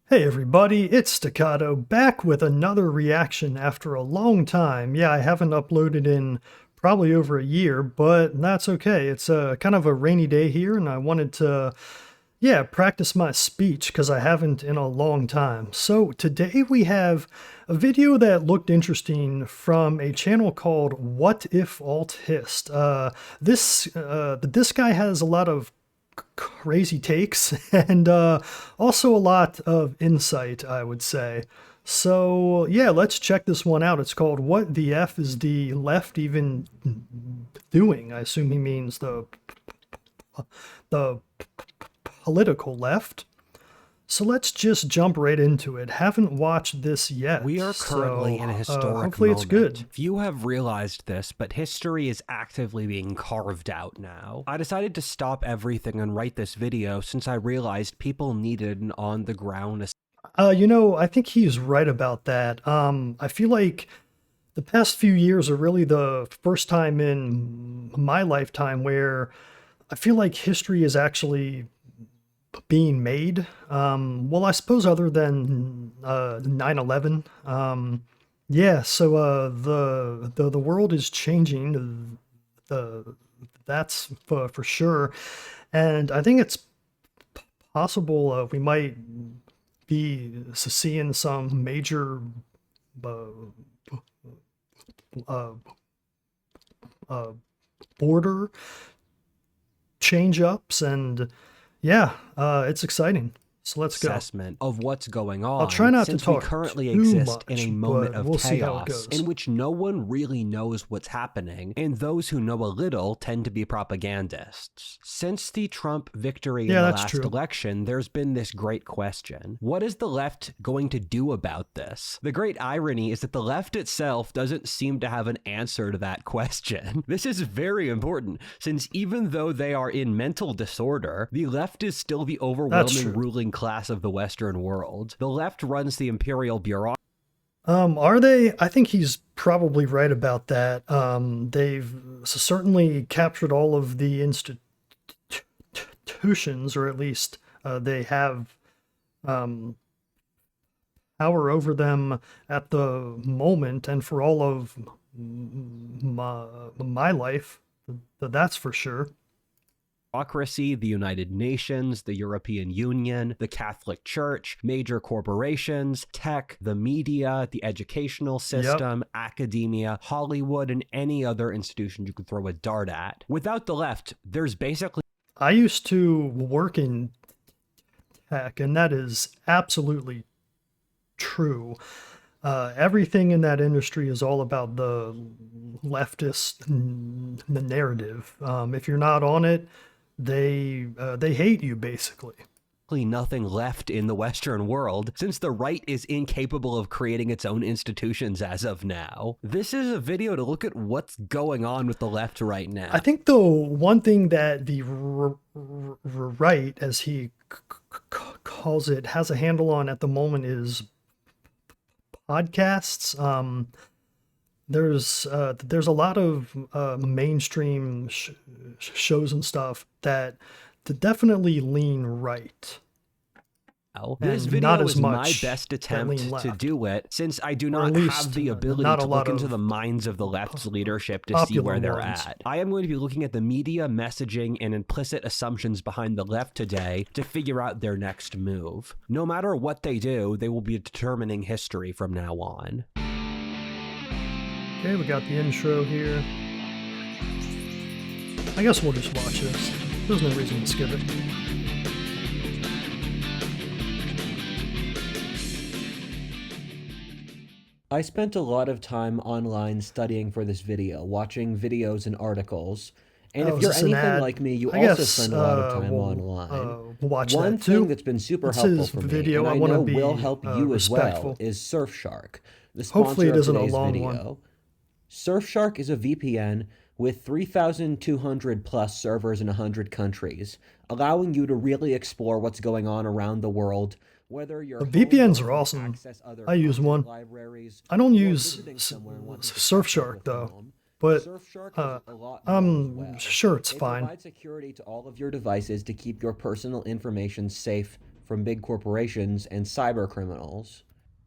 Hey everybody, it's Staccato back with another reaction after a long time. Yeah, I haven't uploaded in probably over a year, but that's okay. It's kind of a rainy day here and I wanted to, practice my speech because I haven't in a long time. So today we have a video that looked interesting from a channel called Whatifalthist. This guy has a lot of crazy takes and also a lot of insight, I would say. So yeah, let's check this one out. It's called "What the F is the Left Even Doing?" I assume he means the political left. So let's just jump right into it. Haven't watched this yet. We are currently in a historic hopefully moment. it's good. Few have realized this, but history is actively being carved out now. I decided to stop everything and write this video since I realized people needed an on-the-ground. I think he's right about that. I feel like the past few years are really the first time in my lifetime where I feel like history is actually being made. Well, I suppose other than 9/11. So the world is changing. That's for sure, and I think it's possible we might be seeing some major uh, uh, uh, border change ups, and it's exciting. So let's go. Assessment of what's going I'll try on not to since we talk currently too exist in much, a moment but of we'll see how it chaos goes. in which no one really knows what's happening, and those who know a little tend to be propagandists. Since the Trump victory in the last election, there's been this great question. What is the left going to do about this? The great irony is that the left itself doesn't seem to have an answer to that question. This is very important, since even though they are in mental disorder, the left is still the overwhelming ruling class of the Western world. The left runs the imperial bureaucracy. Are they? I think he's probably right about that. They've certainly captured all of the institutions, or at least they have um, power over them at the moment, and for all of my life, that's for sure. The United Nations, the European Union, the Catholic Church, major corporations, tech, the media, the educational system, academia, Hollywood, and any other institution you could throw a dart at. Without the left, there's basically... I used to work in tech, and that is absolutely true. Everything in that industry is all about the leftist narrative. If you're not on it, they hate you, basically. Nothing left in the Western world, since the right is incapable of creating its own institutions as of now. This is a video to look at what's going on with the left right now. I think the one thing that the right, as he calls it, has a handle on at the moment is podcasts. There's a lot of mainstream shows and stuff that definitely lean right. This video is my best attempt to do it, since I do not have the ability to look into the minds of the left's leadership to see where they're at. I am going to be looking at the media, messaging, and implicit assumptions behind the left today to figure out their next move. No matter what they do, they will be determining history from now on. Okay, we got the intro here. I guess we'll just watch this. There's no reason to skip it. I spent a lot of time online studying for this video, watching videos and articles. And if you're anything like me, you also spend a lot of time online. One thing that's been super helpful for me, and I know will help you as well, is Surfshark, the sponsor of today's video. Surfshark is a VPN with 3,200 plus servers in 100 countries, allowing you to really explore what's going on around the world. Whether you're VPNs are awesome. I use one. I don't use Surfshark though, but I'm sure it's fine. It provides security to all of your devices to keep your personal information safe from big corporations and cyber criminals.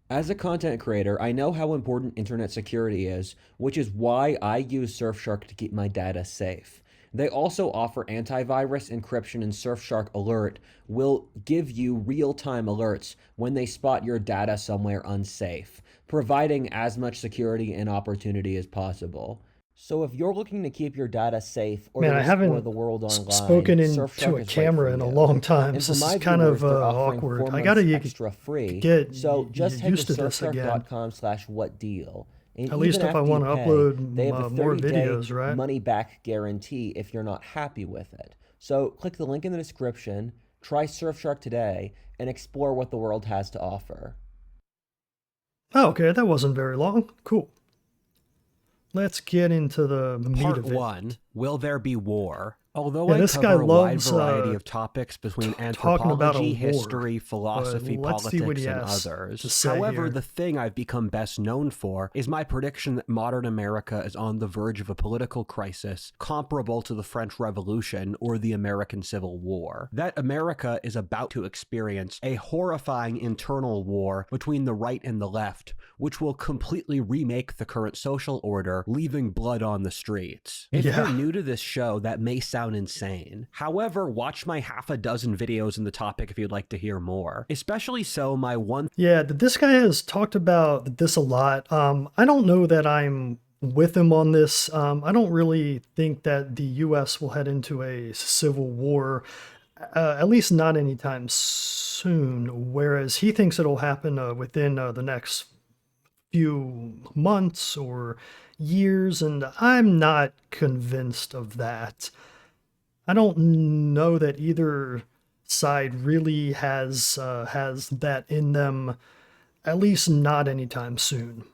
As a content creator, I know how important internet security is, which is why I use Surfshark to keep my data safe. They also offer antivirus encryption, and Surfshark Alert will give you real-time alerts when they spot your data somewhere unsafe, providing as much security and opportunity as possible. So if you're looking to keep your data safe or to explore the world online, spoken into a is camera right in you. a long time, And so for this my is kind viewers, of they're offering awkward. 4 I months gotta extra free. get So just head to used to this again. surfshark.com/whatdeal. And At even least if I after you want to pay, upload they have a more 30-day videos, right? money-back guarantee if you're not happy with it. So click the link in the description, try Surfshark today, and explore what the world has to offer. Oh, okay, that wasn't very long. Cool. Let's get into the meat Part of it. 1, Will There Be War? Although Yeah, I this guy cover a wide loves variety of topics between talking about a anthropology, war, history, philosophy, let's see what politics, he and has to others. say However, here. the thing I've become best known for is my prediction that modern America is on the verge of a political crisis comparable to the French Revolution or the American Civil War. That America is about to experience a horrifying internal war between the right and the left, which will completely remake the current social order, leaving blood on the streets. If you're new to this show, that may sound insane. However, watch my half a dozen videos on the topic if you'd like to hear more. Especially so my one... Yeah, this guy has talked about this a lot. I don't know that I'm with him on this. I don't really think that the U.S. will head into a civil war, at least not anytime soon, whereas he thinks it'll happen within the next few months or years, and I'm not convinced of that. I don't know that either side really has that in them, at least not anytime soon.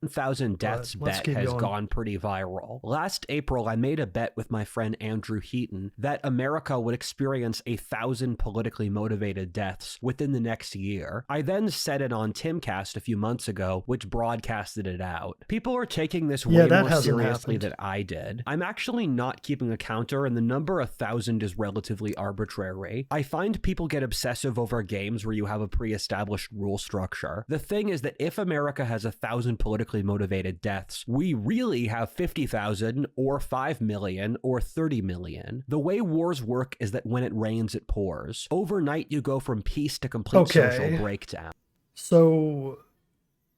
1,000 deaths bet has gone pretty viral. Last April, I made a bet with my friend Andrew Heaton that America would experience 1,000 politically motivated deaths within the next year. I then said it on Timcast a few months ago, which broadcasted it out. People are taking this way more seriously than I did. I'm actually not keeping a counter, and the number 1,000 is relatively arbitrary. I find people get obsessive over games where you have a pre-established rule structure. The thing is that if America has 1,000 politically motivated deaths, we really have 50,000 or 5 million or 30 million. The way wars work is that when it rains, it pours. Overnight, you go from peace to complete social breakdown. So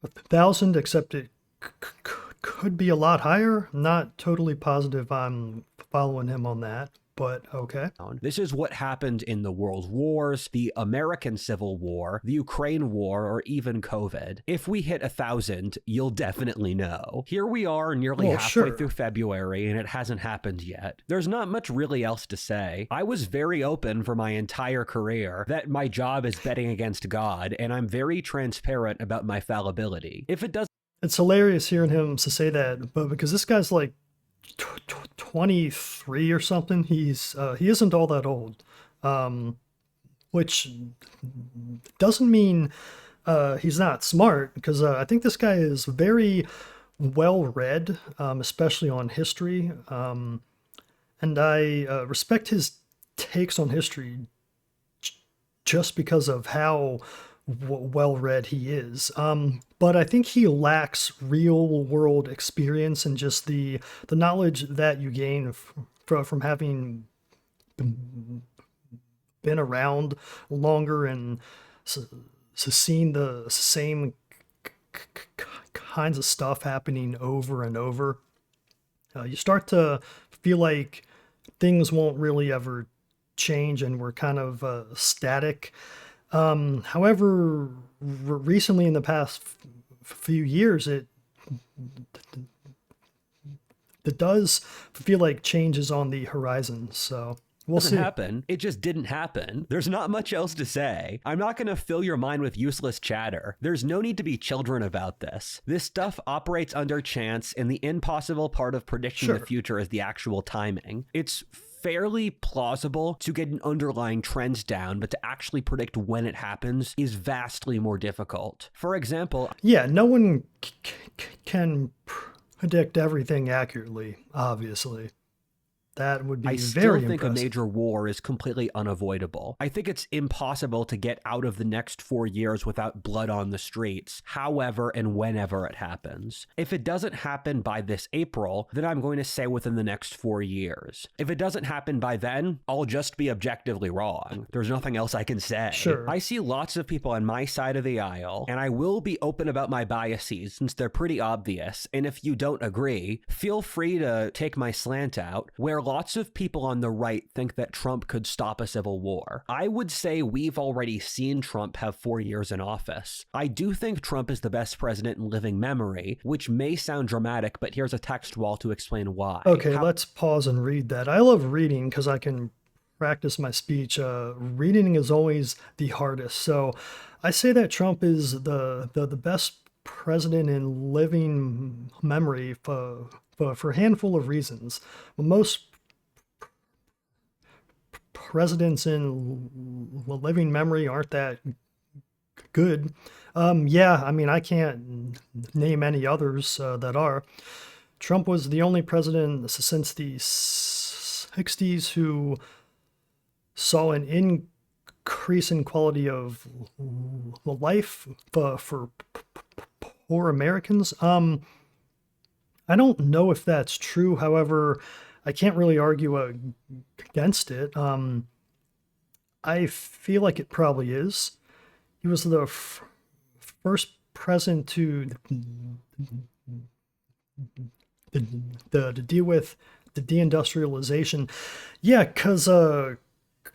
1,000, except it could be a lot higher. I'm not totally positive I'm following him on that, but okay. This is what happened in the World Wars, the American Civil War, the Ukraine War, or even COVID. If we hit 1,000, you'll definitely know. Here we are nearly halfway through February, and it hasn't happened yet. There's not much really else to say. I was very open for my entire career that my job is betting against God, and I'm very transparent about my fallibility. If it does, it's hilarious hearing him to say that, but because this guy's like 23 or something, he isn't all that old, which doesn't mean he's not smart, because I think this guy is very well read, especially on history, and I respect his takes on history just because of how well read he is, but I think he lacks real world experience and just the knowledge that you gain from having been around longer and seen the same kinds of stuff happening over and over. You start to feel like things won't really ever change and we're kind of static. However, recently in the past few years, it does feel like change is on the horizon. So we'll see. It just didn't happen. There's not much else to say. I'm not going to fill your mind with useless chatter. There's no need to be children about this. This stuff operates under chance, and the impossible part of predicting the future is the actual timing. It's fairly plausible to get an underlying trend down, but to actually predict when it happens is vastly more difficult. For example, yeah, no one can predict everything accurately, obviously. That would be I very still think impressive. a major war is completely unavoidable. I think it's impossible to get out of the next 4 years without blood on the streets, however and whenever it happens. If it doesn't happen by this April, then I'm going to say within the next 4 years. If it doesn't happen by then, I'll just be objectively wrong. There's nothing else I can say. Sure. I see lots of people on my side of the aisle, and I will be open about my biases since they're pretty obvious, and if you don't agree, feel free to take my slant out, where lots of people on the right think that Trump could stop a civil war. I would say we've already seen Trump have 4 years in office. I do think Trump is the best president in living memory, which may sound dramatic, but here's a text wall to explain why. Okay, let's pause and read that. I love reading because I can practice my speech. Reading is always the hardest. So I say that Trump is the best president in living memory for a handful of reasons. Most presidents in living memory aren't that good. Yeah, I mean, I can't name any others that are. Trump was the only president since the 60s who saw an increase in quality of life for poor Americans. I don't know if that's true. However, I can't really argue against it. I feel like it probably is. He was the first president to deal with the deindustrialization. Yeah, because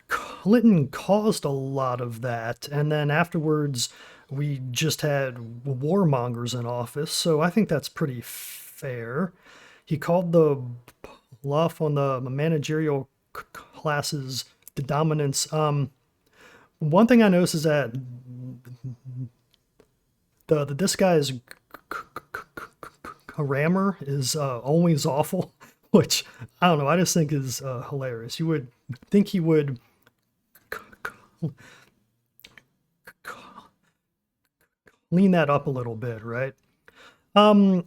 Clinton caused a lot of that, and then afterwards we just had warmongers in office, so I think that's pretty fair. He called the bluff on the managerial classes, the dominance. One thing I noticed is that this guy's grammar is always awful, which I don't know. I just think is hilarious. You would think he would clean that up a little bit, right? And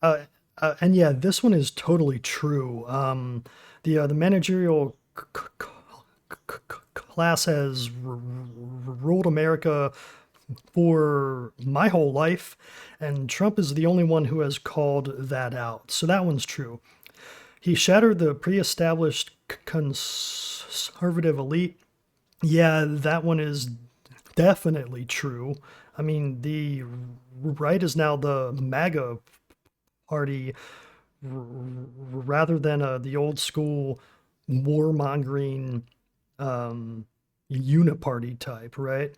yeah, this one is totally true. The managerial class has ruled America for my whole life, and Trump is the only one who has called that out. So that one's true. He shattered the pre-established conservative elite. Yeah, that one is definitely true. I mean, the right is now the MAGA party rather than the old school warmongering uniparty type, right?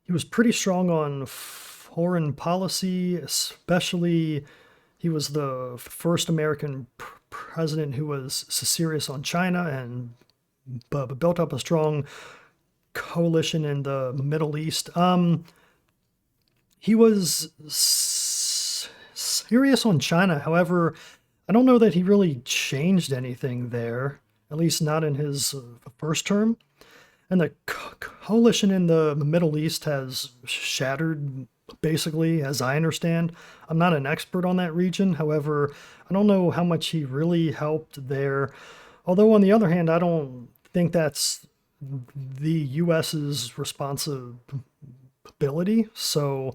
He was pretty strong on foreign policy, especially he was the first American president who was serious on China and built up a strong coalition in the Middle East. He was serious on China. However, I don't know that he really changed anything there, at least not in his first term. And the coalition in the Middle East has shattered, basically, as I understand. I'm not an expert on that region. However, I don't know how much he really helped there. Although, on the other hand, I don't think that's the U.S.'s responsibility. So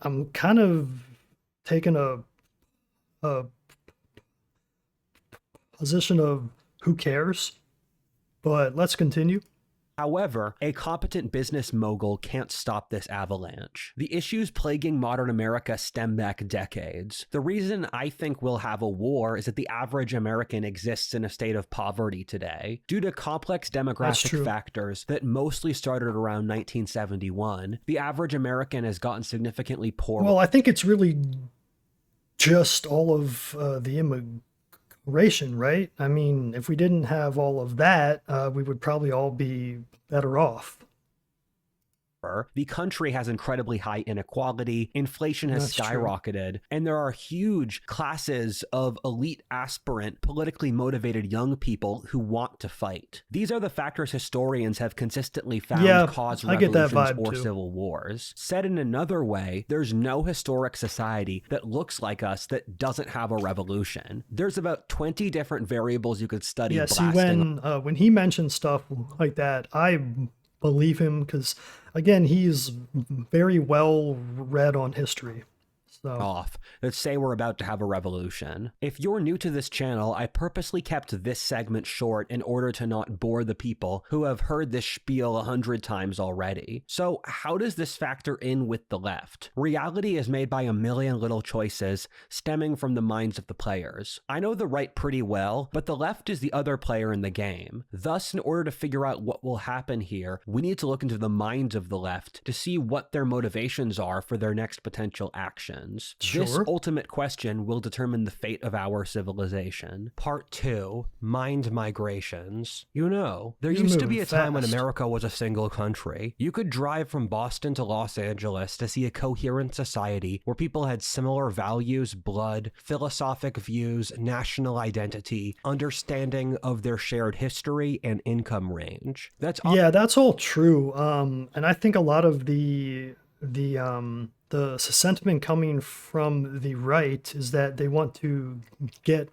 I'm kind of taking a position of who cares. But let's continue. However, a competent business mogul can't stop this avalanche. The issues plaguing modern America stem back decades. The reason I think we'll have a war is that the average American exists in a state of poverty today. Due to complex demographic factors that mostly started around 1971, the average American has gotten significantly poorer. Well, I think it's really just all of the immigration, right? I mean, if we didn't have all of that, we would probably all be better off. The country has incredibly high inequality, inflation has skyrocketed, and there are huge classes of elite aspirant, politically motivated young people who want to fight. These are the factors historians have consistently found cause revolutions or civil wars. Said in another way, there's no historic society that looks like us that doesn't have a revolution. There's about 20 different variables you could study. Yeah, see, when he mentions stuff like that, I believe him because, again, he's very well read on history. Off. Let's say we're about to have a revolution. If you're new to this channel, I purposely kept this segment short in order to not bore the people who have heard this spiel 100 times already. So how does this factor in with the left? Reality is made by a million little choices stemming from the minds of the players. I know the right pretty well, but the left is the other player in the game. Thus, in order to figure out what will happen here, we need to look into the minds of the left to see what their motivations are for their next potential actions. This ultimate question will determine the fate of our civilization. Part 2, Mind Migrations. You know, there used to be a time when America was a single country. You could drive from Boston to Los Angeles to see a coherent society where people had similar values, blood, philosophic views, national identity, understanding of their shared history, and income range. That's all true. And I think a lot of the sentiment coming from the right is that they want to get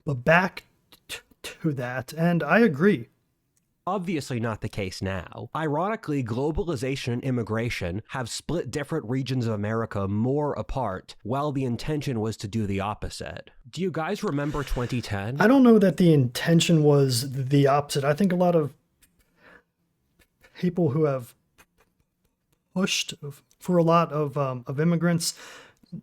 back to that, and I agree. Obviously not the case now. Ironically, globalization and immigration have split different regions of America more apart, while the intention was to do the opposite. Do you guys remember 2010? I don't know that the intention was the opposite. I think a lot of people who have pushed for a lot of immigrants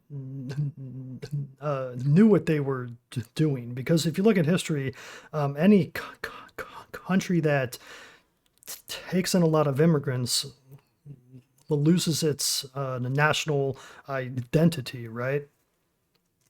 knew what they were doing. Because if you look at history, any country that takes in a lot of immigrants loses its national identity, right?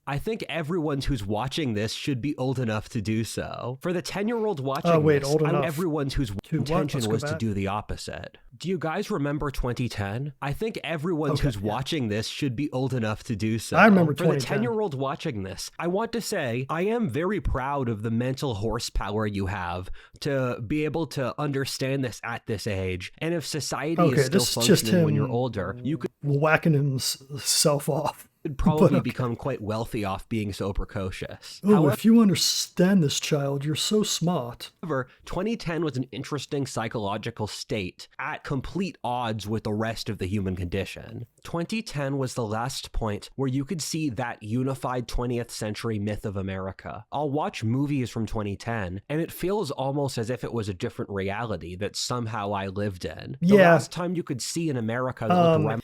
I think everyone who's watching this should be old enough to do so. For the 10-year-olds watching this, everyone whose intention was to do the opposite. Do you guys remember 2010? I think everyone who's watching this should be old enough to do so. I remember 2010. For the 10-year-olds watching this, I want to say I am very proud of the mental horsepower you have to be able to understand this at this age. And if society is still functioning when you're older, you could whacking himself off. Would probably become quite wealthy off being so precocious. Oh, if you understand this, child, you're so smart. However, 2010 was an interesting psychological state at complete odds with the rest of the human condition. 2010 was the last point where you could see that unified 20th century myth of America. I'll watch movies from 2010, and it feels almost as if it was a different reality that somehow I lived in. The last time you could see an America that looked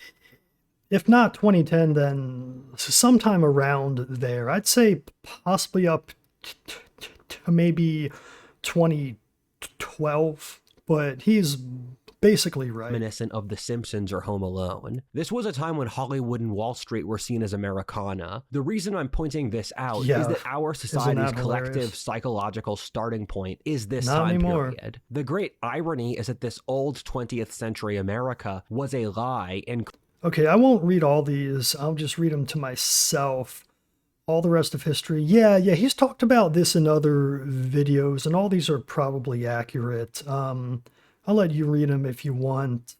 if not 2010, then sometime around there. I'd say possibly up to maybe 2012, but he's basically right. Reminiscent of The Simpsons or Home Alone. This was a time when Hollywood and Wall Street were seen as Americana. The reason I'm pointing this out is that our society's collective psychological starting point is this time period. The great irony is that this old 20th century America was a lie and... Okay, I won't read all these. I'll just read them to myself. All the rest of history. Yeah, he's talked about this in other videos, and all these are probably accurate. I'll let you read them if you want.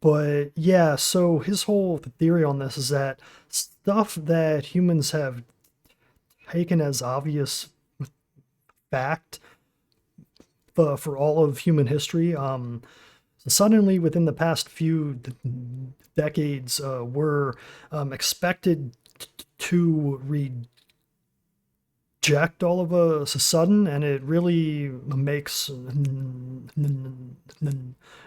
But yeah, so his whole theory on this is that stuff that humans have taken as obvious fact for all of human history, suddenly within the past few decades were expected to reject all of a sudden, and it really makes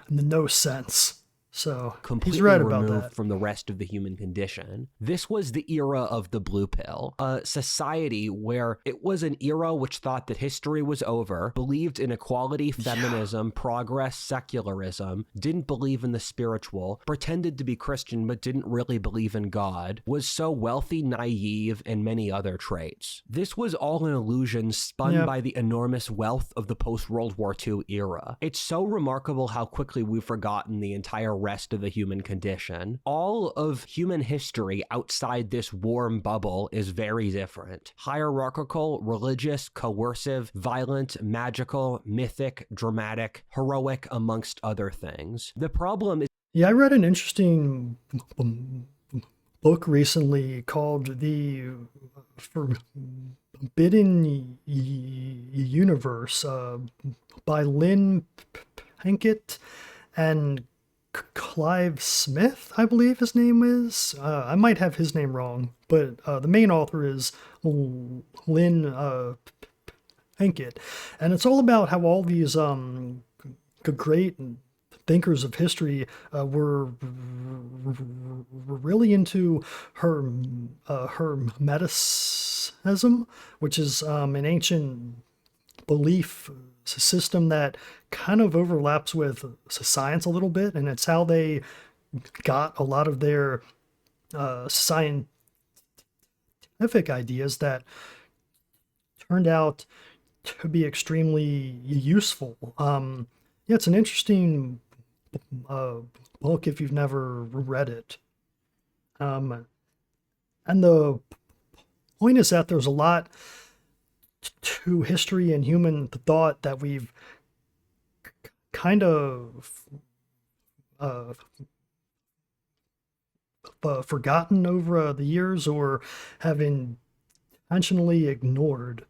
no sense. So completely he's right about removed that. from the rest of the human condition. This was the era of the blue pill, a society where it was an era which thought that history was over, believed in equality, feminism, progress, secularism, didn't believe in the spiritual, pretended to be Christian but didn't really believe in God, was so wealthy, naive, and many other traits. This was all an illusion spun by the enormous wealth of the post-World War II era. It's so remarkable how quickly we've forgotten the entire rest of the human condition. All of human history outside this warm bubble is very different. Hierarchical, religious, coercive, violent, magical, mythic, dramatic, heroic, amongst other things. The problem is... Yeah, I read an interesting book recently called The Forbidden Universe by Lynn Pinkett and Clive Smith, I believe his name is. I might have his name wrong, but the main author is Lynn Pinkett. And it's all about how all these great thinkers of history were really into Hermeticism, which is an ancient belief system that kind of overlaps with science a little bit, and it's how they got a lot of their scientific ideas that turned out to be extremely useful. Yeah, it's an interesting book if you've never read it. And the point is that there's a lot to history and human thought that we've kind of forgotten over the years or have intentionally ignored.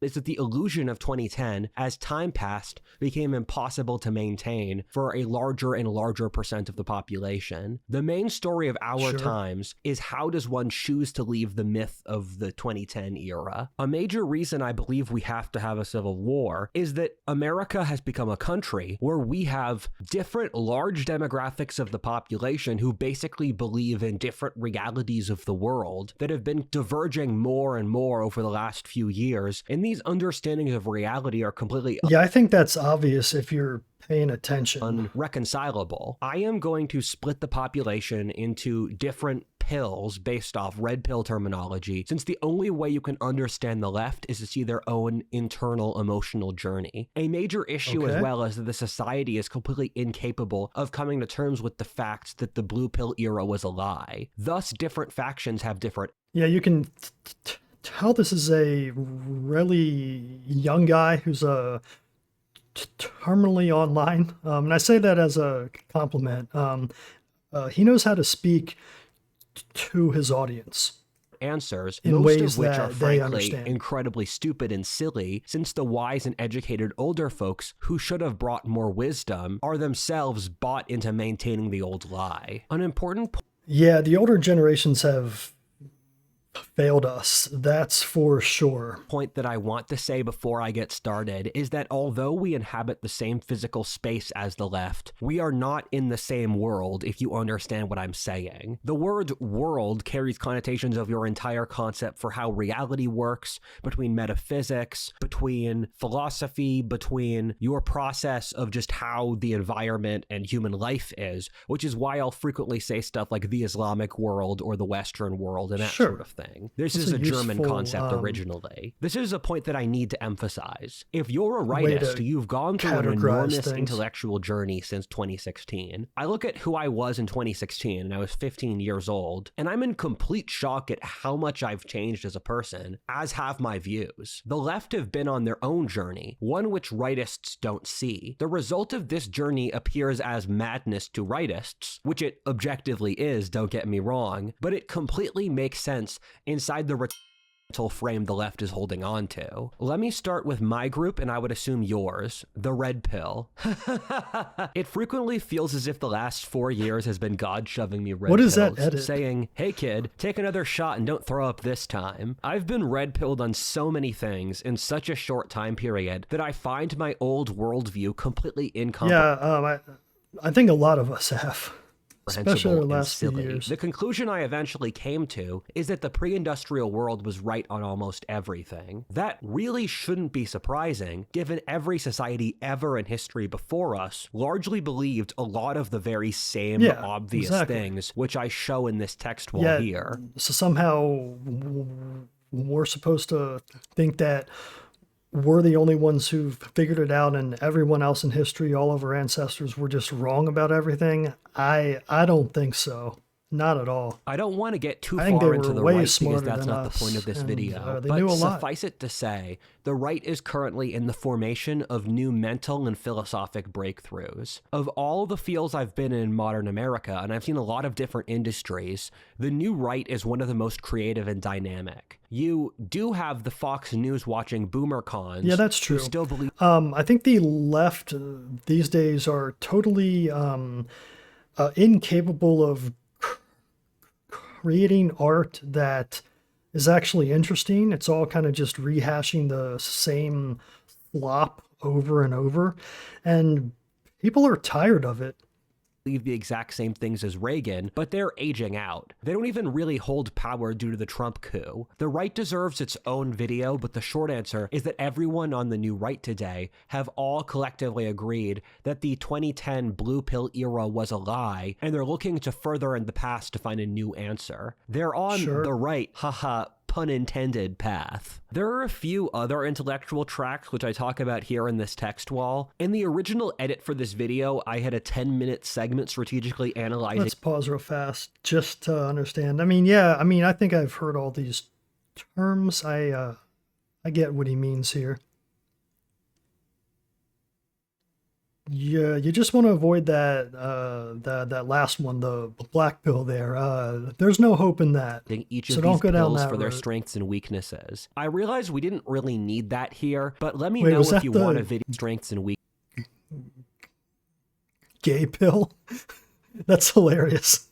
Is that the illusion of 2010, as time passed, became impossible to maintain for a larger and larger percent of the population. The main story of our times is how does one choose to leave the myth of the 2010 era? A major reason I believe we have to have a civil war is that America has become a country where we have different large demographics of the population who basically believe in different realities of the world that have been diverging more and more over the last few years. And these understandings of reality are completely... Yeah, I think that's obvious if you're paying attention. ...unreconcilable. I am going to split the population into different pills based off red pill terminology, since the only way you can understand the left is to see their own internal emotional journey. A major issue as well is that the society is completely incapable of coming to terms with the fact that the blue pill era was a lie. Thus, different factions have different... Yeah, you can tell this is a really young guy who's terminally online. And I say that as a compliment. He knows how to speak to his audience. Answers, in most ways of which that are they frankly understand. Incredibly stupid and silly, since the wise and educated older folks who should have brought more wisdom are themselves bought into maintaining the old lie. An important Yeah, the older generations have failed us, that's for sure. Point that I want to say before I get started is that although we inhabit the same physical space as the left, we are not in the same world, if you understand what I'm saying. The word world carries connotations of your entire concept for how reality works, between metaphysics, between philosophy, between your process of just how the environment and human life is, which is why I'll frequently say stuff like the Islamic world or the Western world and that sort of thing. This is a German concept originally. This is a point that I need to emphasize. If you're a rightist, you've gone through an enormous intellectual journey since 2016. I look at who I was in 2016, and I was 15 years old, and I'm in complete shock at how much I've changed as a person, as have my views. The left have been on their own journey, one which rightists don't see. The result of this journey appears as madness to rightists, which it objectively is, don't get me wrong, but it completely makes sense inside the frame the left is holding on to. Let me start with my group, and I would assume yours, the red pill. It frequently feels as if the last 4 years has been God shoving me red pills, that edit? Saying, hey kid, take another shot and don't throw up this time. I've been red pilled on so many things in such a short time period that I find my old worldview completely incomprehensible. Yeah, I think a lot of us have. Especially the last few years. The conclusion I eventually came to is that the pre-industrial world was right on almost everything. That really shouldn't be surprising, given every society ever in history before us largely believed a lot of the very same obvious things, which I show in this text wall here. So somehow we're supposed to think that we're the only ones who've figured it out, and everyone else in history, all of our ancestors, were just wrong about everything. I don't think so. Not at all. I don't want to get too far into the right because that's not the point of this video. But suffice it to say, the right is currently in the formation of new mental and philosophic breakthroughs. Of all the fields I've been in modern America, and I've seen a lot of different industries, the new right is one of the most creative and dynamic. You do have the Fox News watching boomer cons. Yeah, that's true. Who still believe. I think the left these days are totally incapable of creating art that is actually interesting. It's all kind of just rehashing the same flop over and over, and people are tired of it. The exact same things as Reagan, but they're aging out. They don't even really hold power due to the Trump coup. The right deserves its own video, but the short answer is that everyone on the new right today have all collectively agreed that the 2010 blue pill era was a lie, and they're looking to further in the past to find a new answer. They're on the right, haha, pun intended, path. There are a few other intellectual tracks which I talk about here in this text wall. In the original edit for this video, I had a 10-minute segment strategically analyzing. Let's pause real fast just to understand. I think I've heard all these terms. I get what he means here. Yeah, you just want to avoid that last one, the black pill there. There's no hope in that. Each of these pills for their strengths and weaknesses. I realize we didn't really need that here, but let me know if you want a video strengths and weaknesses. Gay pill? That's hilarious.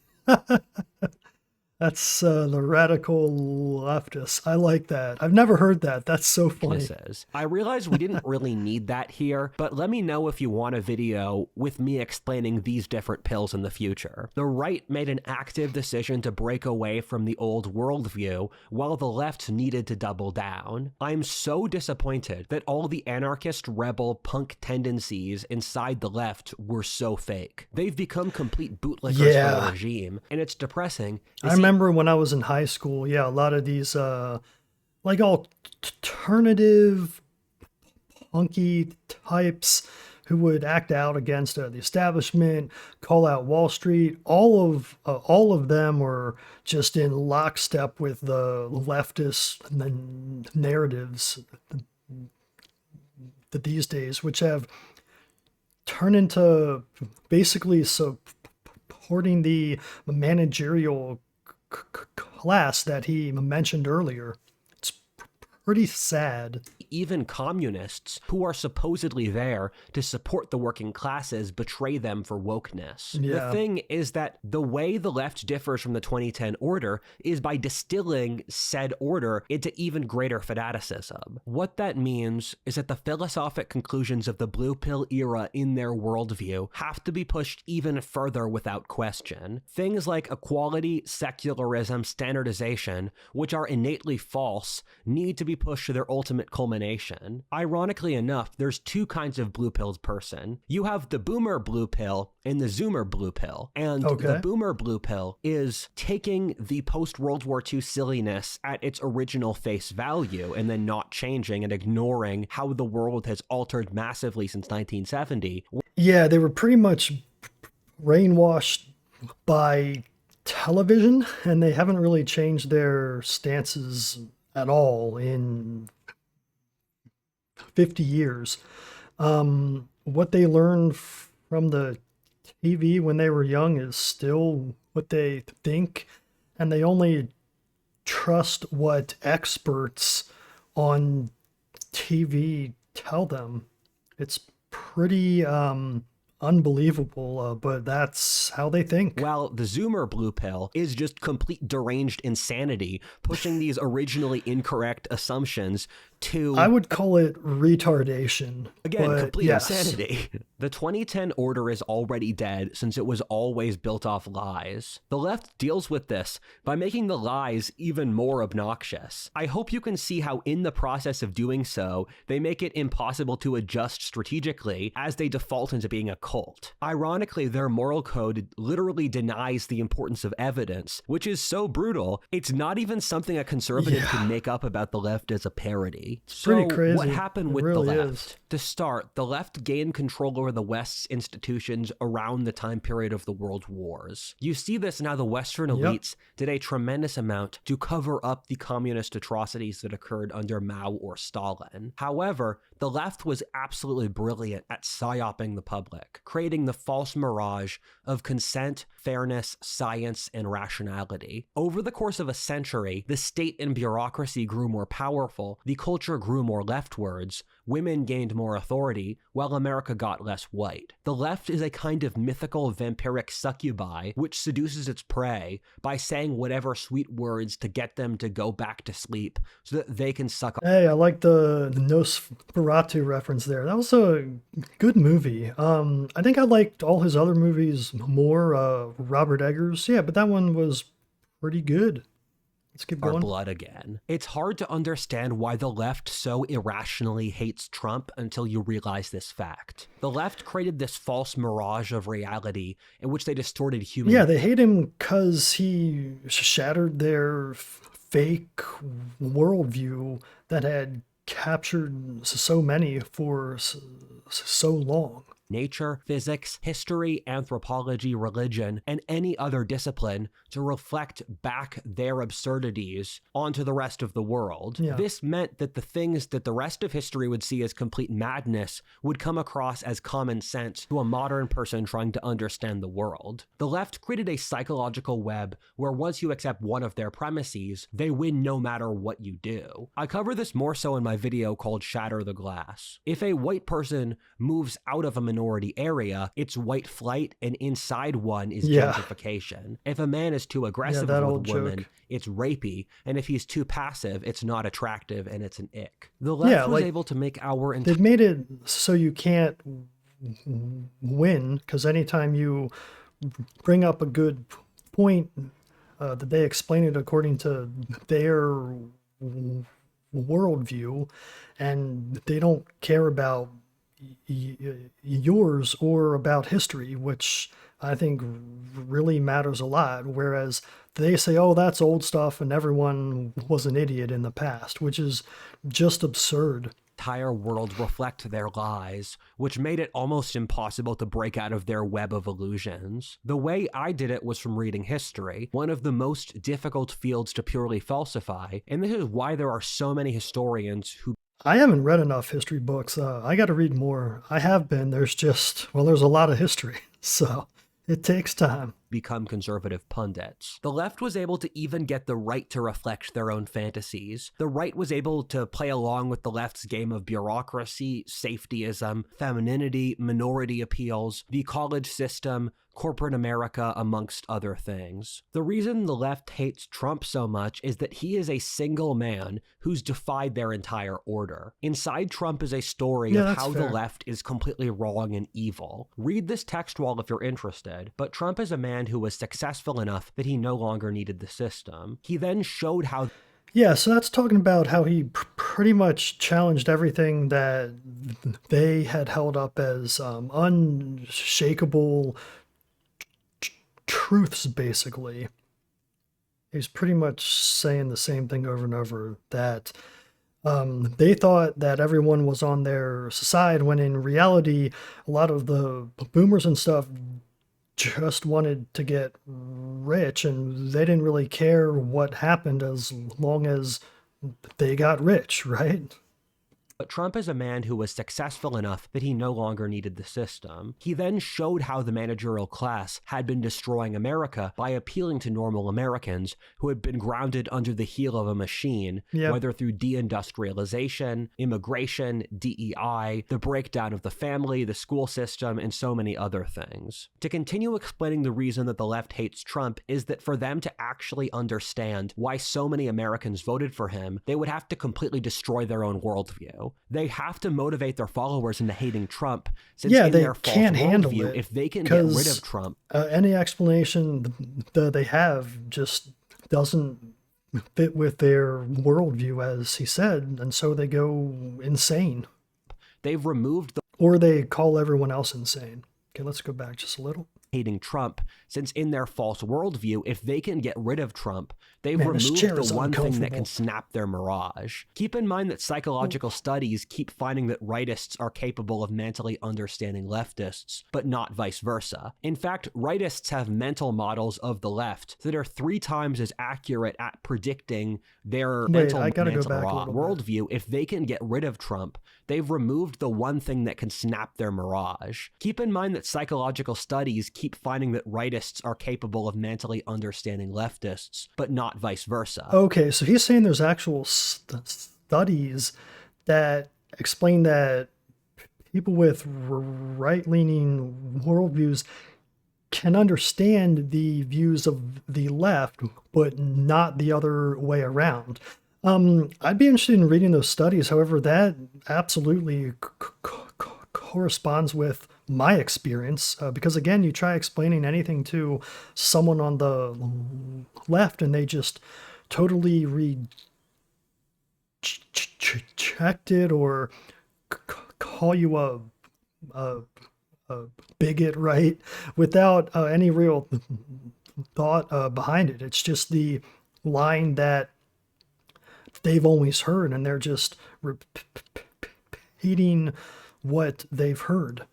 That's the radical leftist. I like that. I've never heard that. That's so funny. I realize we didn't really need that here, but let me know if you want a video with me explaining these different pills in the future. The right made an active decision to break away from the old worldview, while the left needed to double down. I'm so disappointed that all the anarchist, rebel, punk tendencies inside the left were so fake. They've become complete bootlickers for the regime, and it's depressing. I remember when I was in high school, a lot of these like alternative punky types who would act out against the establishment, call out Wall Street. All of them were just in lockstep with the leftist narratives that these days, which have turned into basically supporting the managerial class that he mentioned earlier. It's pretty sad. Even communists who are supposedly there to support the working classes betray them for wokeness. The thing is that the way the left differs from the 2010 order is by distilling said order into even greater fanaticism. What that means is that the philosophic conclusions of the blue pill era in their worldview have to be pushed even further without question. Things like equality, secularism, standardization, which are innately false, need to be pushed to their ultimate culmination. Ironically enough, there's two kinds of blue pilled person. You have the boomer blue pill and the zoomer blue pill. And the boomer blue pill is taking the post-World War II silliness at its original face value and then not changing and ignoring how the world has altered massively since 1970. Yeah, they were pretty much brainwashed by television, and they haven't really changed their stances at all in 50 years. What they learned from the TV when they were young is still what they think, and they only trust what experts on TV tell them. It's pretty unbelievable, but that's how they think. Well, the Zoomer blue pill is just complete deranged insanity, pushing these originally incorrect assumptions to... I would call it retardation. Again, complete insanity. The 2010 order is already dead since it was always built off lies. The left deals with this by making the lies even more obnoxious. I hope you can see how in the process of doing so, they make it impossible to adjust strategically as they default into being a cult. Ironically, their moral code literally denies the importance of evidence, which is so brutal, it's not even something a conservative can make up about the left as a parody. It's pretty crazy. What happened with really the left? Is. To start, the left gained control over the West's institutions around the time period of the World Wars. You see this now. The Western elites did a tremendous amount to cover up the communist atrocities that occurred under Mao or Stalin. However, the left was absolutely brilliant at psyoping the public, creating the false mirage of consent, fairness, science, and rationality. Over the course of a century, the state and bureaucracy grew more powerful, the culture grew more leftwards, women gained more authority, while America got less white. The left is a kind of mythical vampiric succubi which seduces its prey by saying whatever sweet words to get them to go back to sleep so that they can suck. Hey, I like the Nosferatu reference there. That was a good movie. I think I liked all his other movies more, Robert Eggers. Yeah, but that one was pretty good. Let's keep going. Our blood again. It's hard to understand why the left so irrationally hates Trump until you realize this fact. The left created this false mirage of reality in which they distorted human. Yeah, they hate him because he shattered their fake worldview that had captured so many for so long. Nature, physics, history, anthropology, religion, and any other discipline to reflect back their absurdities onto the rest of the world. Yeah. This meant that the things that the rest of history would see as complete madness would come across as common sense to a modern person trying to understand the world. The left created a psychological web where once you accept one of their premises, they win no matter what you do. I cover this more so in my video called Shatter the Glass. If a white person moves out of a minority area, it's white flight, and inside one is gentrification. If a man is too aggressive with a woman, it's rapey, and if he's too passive, it's not attractive and it's an ick. The left was able to make our... They've made it so you can't win, because anytime you bring up a good point, that they explain it according to their worldview, and they don't care about yours or about history, which I think really matters a lot. Whereas they say, oh, that's old stuff and everyone was an idiot in the past, which is just absurd. Entire world reflect their lies, which made it almost impossible to break out of their web of illusions. The way I did it was from reading history, one of the most difficult fields to purely falsify, and this is why there are so many historians who... I haven't read enough history books. I got to read more. I have been. There's a lot of history, so it takes time. Become conservative pundits. The left was able to even get the right to reflect their own fantasies. The right was able to play along with the left's game of bureaucracy, safetyism, femininity, minority appeals, the college system, corporate America, amongst other things. The reason the left hates Trump so much is that he is a single man who's defied their entire order. Inside Trump is a story of how the left is completely wrong and evil. Read this text wall if you're interested, but Trump is a man who was successful enough that he no longer needed the system. He then showed how... Yeah, so that's talking about how he pretty much challenged everything that they had held up as unshakable truths, basically. He's pretty much saying the same thing over and over, that they thought that everyone was on their side, when in reality, a lot of the boomers and stuff just wanted to get rich, and they didn't really care what happened as long as they got rich, right? But Trump is a man who was successful enough that he no longer needed the system. He then showed how the managerial class had been destroying America by appealing to normal Americans who had been grounded under the heel of a machine, whether through deindustrialization, immigration, DEI, the breakdown of the family, the school system, and so many other things. To continue explaining the reason that the left hates Trump is that for them to actually understand why so many Americans voted for him, they would have to completely destroy their own worldview. worldview. They have to motivate their followers into hating Trump, since yeah, in they their false can't handle worldview, it if they can get rid of Trump, any explanation that they have just doesn't fit with their worldview, as he said, and so they go insane. They've removed the... Or they call everyone else insane. Okay, let's go back just a little. Hating Trump, since in their false worldview, if they can get rid of Trump, they've removed the one thing that can snap their mirage. Keep in mind that psychological studies keep finding that rightists are capable of mentally understanding leftists, but not vice versa. In fact, rightists have mental models of the left that are 3 times as accurate at predicting their worldview. If they can get rid of Trump, they've removed the one thing that can snap their mirage. Keep in mind that psychological studies keep finding that rightists are capable of mentally understanding leftists, but not vice versa. Okay, so he's saying there's actual studies that explain that people with right-leaning worldviews can understand the views of the left, but not the other way around. I'd be interested in reading those studies. However, that absolutely corresponds with my experience, because again, you try explaining anything to someone on the left and they just totally reject it or call you a bigot, right? Without any real thought behind it. It's just the line that they've always heard, and they're just repeating what they've heard.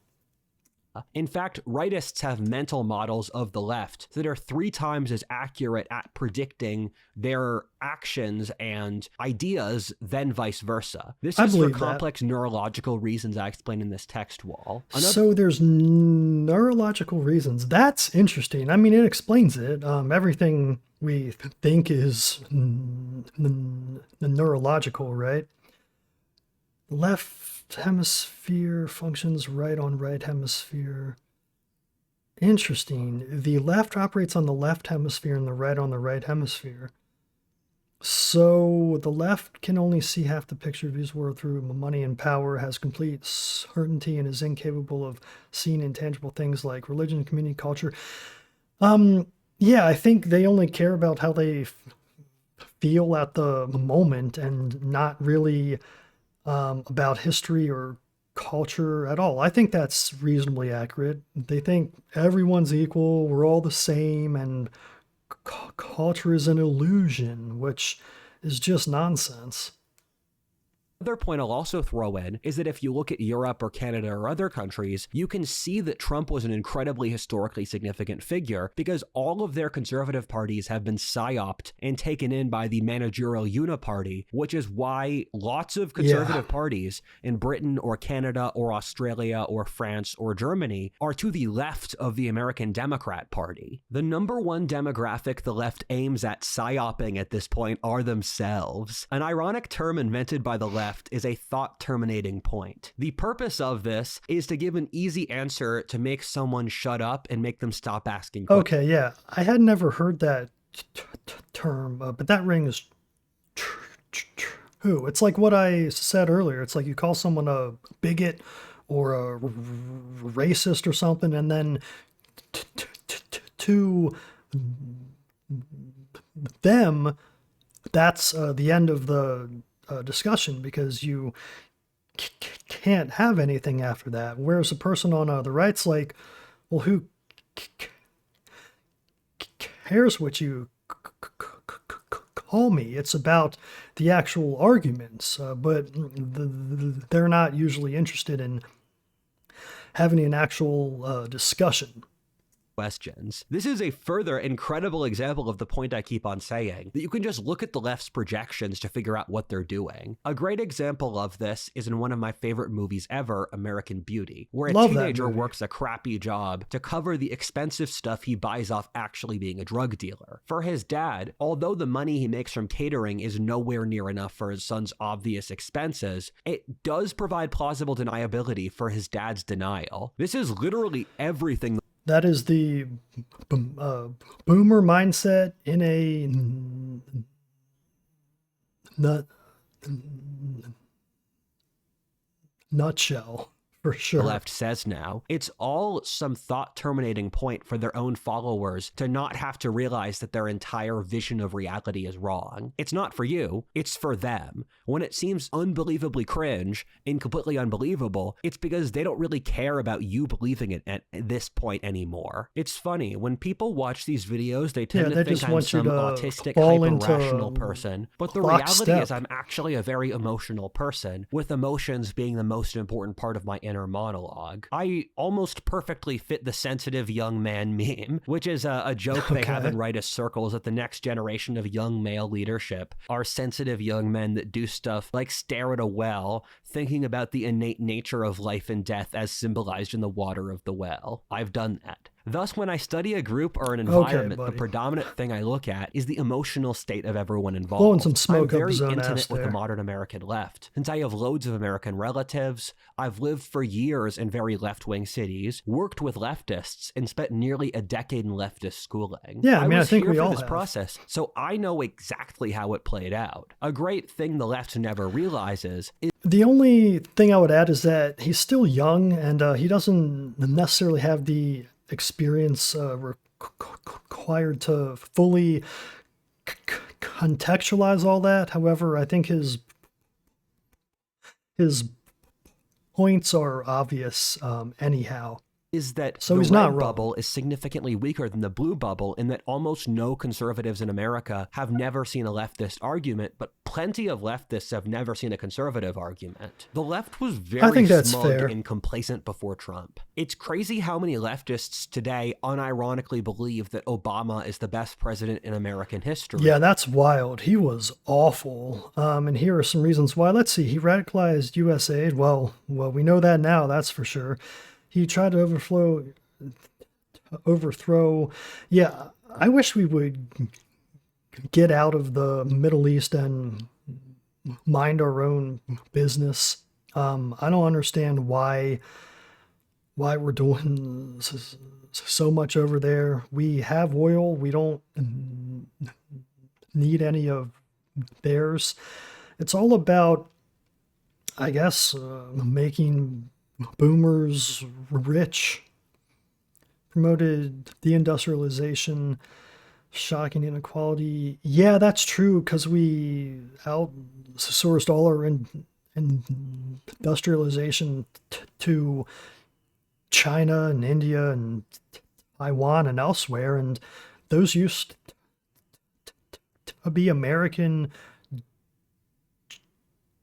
In fact, rightists have mental models of the left that are 3 times as accurate at predicting their actions and ideas than vice versa. This is for complex neurological reasons I explained in this text wall. So there's neurological reasons. That's interesting. I mean, it explains it. Everything we think is neurological, right? Left hemisphere functions right on right hemisphere. Interesting. The left operates on the left hemisphere and the right on the right hemisphere. So the left can only see half the picture of his world through money and power, has complete certainty, and is incapable of seeing intangible things like religion, community, culture. Yeah, I think they only care about how they feel at the moment and not really about history or culture at all. I think that's reasonably accurate. They think everyone's equal, we're all the same, and culture is an illusion, which is just nonsense. Another point I'll also throw in is that if you look at Europe or Canada or other countries, you can see that Trump was an incredibly historically significant figure because all of their conservative parties have been psyoped and taken in by the managerial uniparty, which is why lots of conservative parties in Britain or Canada or Australia or France or Germany are to the left of the American Democrat Party. The number one demographic the left aims at psyoping at this point are themselves. An ironic term invented by the left is a thought-terminating point. The purpose of this is to give an easy answer to make someone shut up and make them stop asking questions. Okay, yeah. I had never heard that term, but that rings true. It's like what I said earlier. It's like you call someone a bigot or a racist or something, and then to them, that's the end of the discussion, because you can't have anything after that. Whereas a person on the right's like, well, who cares what you call me? It's about the actual arguments, but they're not usually interested in having an actual discussion. Questions. This is a further incredible example of the point I keep on saying, that you can just look at the left's projections to figure out what they're doing. A great example of this is in one of my favorite movies ever, American Beauty, where a teenager works a crappy job to cover the expensive stuff he buys off actually being a drug dealer. For his dad, although the money he makes from catering is nowhere near enough for his son's obvious expenses, it does provide plausible deniability for his dad's denial. This is literally everything. That is the boomer mindset in a nutshell. For sure. The left says now. It's all some thought-terminating point for their own followers to not have to realize that their entire vision of reality is wrong. It's not for you, it's for them. When it seems unbelievably cringe and completely unbelievable, it's because they don't really care about you believing it at this point anymore. It's funny, when people watch these videos, they tend to think I'm some autistic, hyper-rational person. But the reality is I'm actually a very emotional person, with emotions being the most important part of my inner monologue. I almost perfectly fit the sensitive young man meme, which is a joke they have in rightist circles that the next generation of young male leadership are sensitive young men that do stuff like stare at a well, thinking about the innate nature of life and death as symbolized in the water of the well. I've done that. Thus, when I study a group or an environment, the predominant thing I look at is the emotional state of everyone involved. Blowing some smoke I'm very up his own intimate ass with there. the modern American left. Since I have loads of American relatives, I've lived for years in very left-wing cities, worked with leftists, and spent nearly a decade in leftist schooling. Yeah, I think here we for all this process, so I know exactly how it played out. A great thing the left never realizes is the only thing I would add is that he's still young and he doesn't necessarily have the experience required to fully contextualize all that. However, I think his points are obvious anyhow. Is that so the he's red not wrong. bubble is significantly weaker than the blue bubble in that almost no conservatives in America have never seen a leftist argument, but plenty of leftists have never seen a conservative argument. The left was very smug and complacent before Trump. It's crazy how many leftists today unironically believe that Obama is the best president in American history. Yeah, that's wild. He was awful. And here are some reasons why. Let's see. He radicalized U.S. aid. Well, we know that now, that's for sure. He tried to overthrow. Yeah, I wish we would get out of the Middle East and mind our own business. I don't understand why we're doing so much over there. We have oil. We don't need any of theirs. It's all about, I guess, making boomers rich, promoted deindustrialization, shocking inequality. Yeah, that's true, because we outsourced all our industrialization to China and India and Taiwan and elsewhere, and those used to be American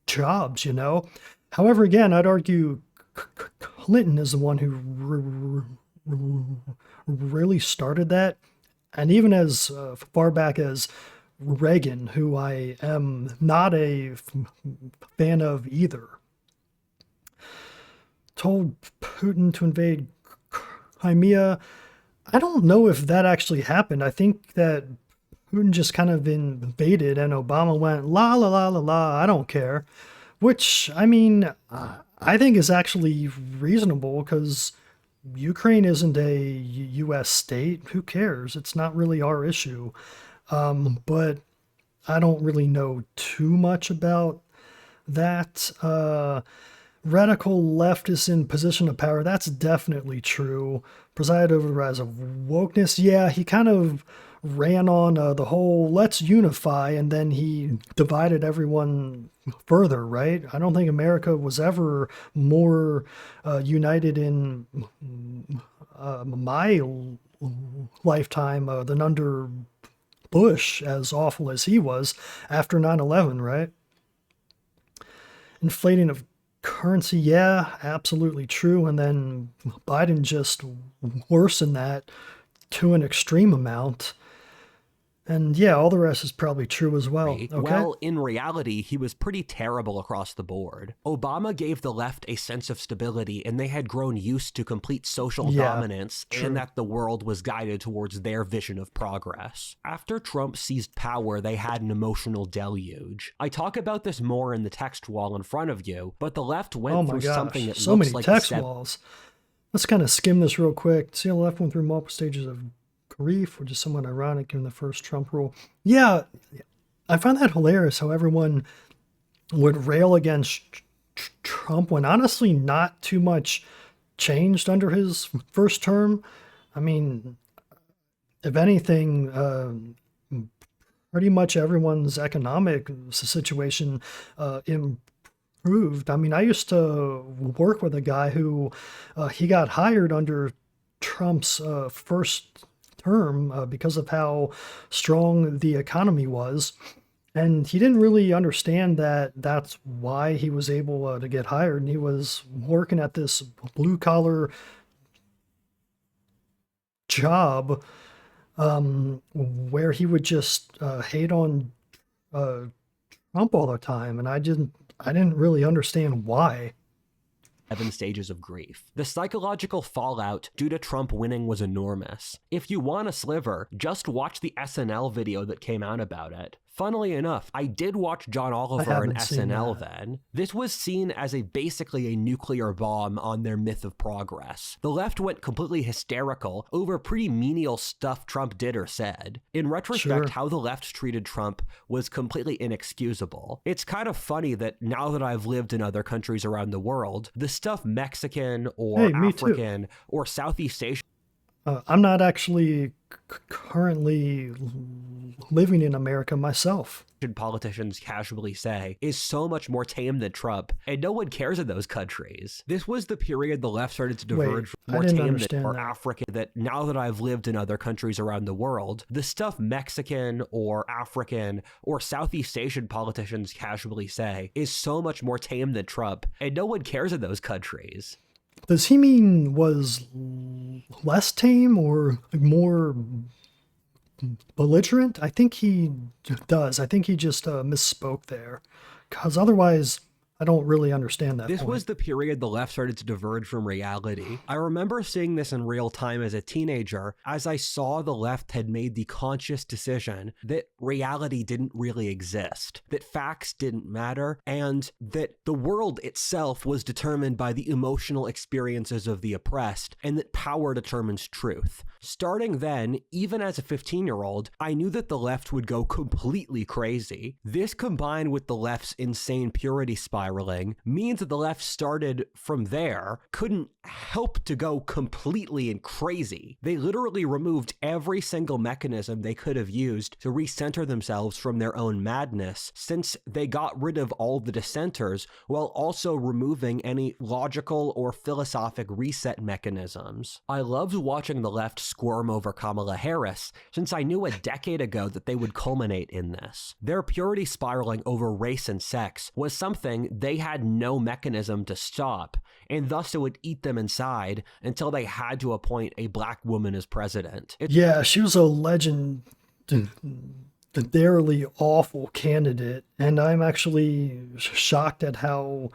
jobs, you know? However, again, I'd argue Clinton is the one who really started that. And even as far back as Reagan, who I am not a fan of either, told Putin to invade Crimea. I don't know if that actually happened. I think that Putin just kind of invaded and Obama went, la, la, la, la, la, I don't care. Which, I mean, I think is actually reasonable, because Ukraine isn't a U.S. state. Who cares? It's not really our issue. But I don't really know too much about that. Radical leftists in position of power, that's definitely true. Preside over the rise of wokeness. Yeah, he kind of ran on the whole let's unify, and then he divided everyone further, right? I don't think America was ever more united in my lifetime than under Bush, as awful as he was after 9/11, right? Inflating of currency, yeah, absolutely true. And then Biden just worsened that to an extreme amount. And yeah, all the rest is probably true as well. Okay? Well, in reality, he was pretty terrible across the board. Obama gave the left a sense of stability, and they had grown used to complete social dominance, and that the world was guided towards their vision of progress. After Trump seized power, they had an emotional deluge. I talk about this more in the text wall in front of you, but the left went through something that so looks many like text walls. Let's kind of skim this real quick. See, the left went through multiple stages of grief, which is somewhat ironic in the first Trump rule. Yeah, I find that hilarious how everyone would rail against Trump, when honestly not too much changed under his first term. I mean, if anything, pretty much everyone's economic situation improved. I mean, I used to work with a guy who he got hired under Trump's first term because of how strong the economy was. And he didn't really understand that that's why he was able to get hired. And he was working at this blue collar job where he would just hate on Trump all the time. And I didn't really understand why. 7 stages of grief. The psychological fallout due to Trump winning was enormous. If you want a sliver, just watch the SNL video that came out about it. Funnily enough, I did watch John Oliver in SNL then. This was seen as basically a nuclear bomb on their myth of progress. The left went completely hysterical over pretty menial stuff Trump did or said. In retrospect, how the left treated Trump was completely inexcusable. It's kind of funny that now that I've lived in other countries around the world, the stuff Mexican or African or Southeast Asian. I'm not actually currently living in America myself. Politicians casually say is so much more tame than Trump, and no one cares in those countries. This was the period the left started to diverge from more tame than or African. That now that I've lived in other countries around the world, the stuff Mexican or African or Southeast Asian politicians casually say is so much more tame than Trump, and no one cares in those countries. Does he mean was less tame or more belligerent? I think he does. I think he just misspoke there, because otherwise I don't really understand that. This was the period the left started to diverge from reality. I remember seeing this in real time as a teenager, as I saw the left had made the conscious decision that reality didn't really exist, that facts didn't matter, and that the world itself was determined by the emotional experiences of the oppressed, and that power determines truth. Starting then, even as a 15-year-old, I knew that the left would go completely crazy. This, combined with the left's insane purity spiraling, means that the left started from there, couldn't help to go completely and crazy. They literally removed every single mechanism they could have used to recenter themselves from their own madness, since they got rid of all the dissenters while also removing any logical or philosophic reset mechanisms. I loved watching the left squirm over Kamala Harris, since I knew a decade ago that they would culminate in this. Their purity spiraling over race and sex was something they had no mechanism to stop, and thus it would eat them inside until they had to appoint a black woman as president. Yeah, she was a legendarily awful candidate, and I'm actually shocked at how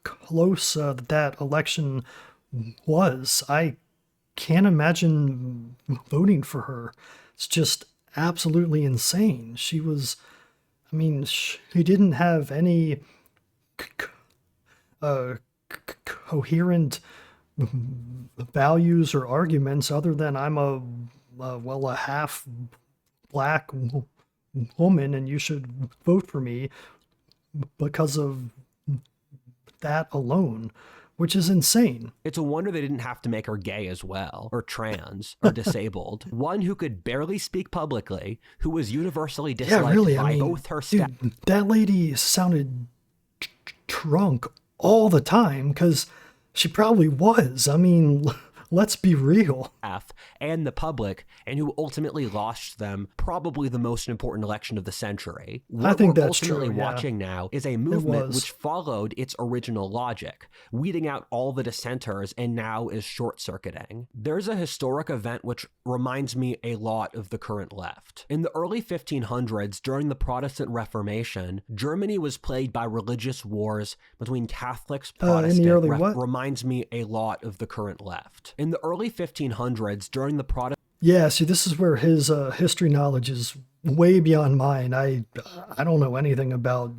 close that election was. I can't imagine voting for her. It's just absolutely insane. She was, I mean, she didn't have any coherent values or arguments other than I'm a half black woman and you should vote for me because of that alone, which is insane. It's a wonder they didn't have to make her gay as well, or trans, or disabled. One who could barely speak publicly, who was universally disliked by both her staff. That lady sounded drunk all the time, because she probably was. I mean, let's be real. And the public, and who ultimately lost them probably the most important election of the century. I think that's true. What we're ultimately yeah. watching now is a movement which followed its original logic, weeding out all the dissenters and now is short-circuiting. There's a historic event which reminds me a lot of the current left. In the early 1500s, during the Protestant Reformation, Germany was plagued by religious wars between Catholics, Protestant. Reminds me a lot of the current left. In the early 1500s, during the Protestant... Yeah, see, this is where his history knowledge is way beyond mine. I don't know anything about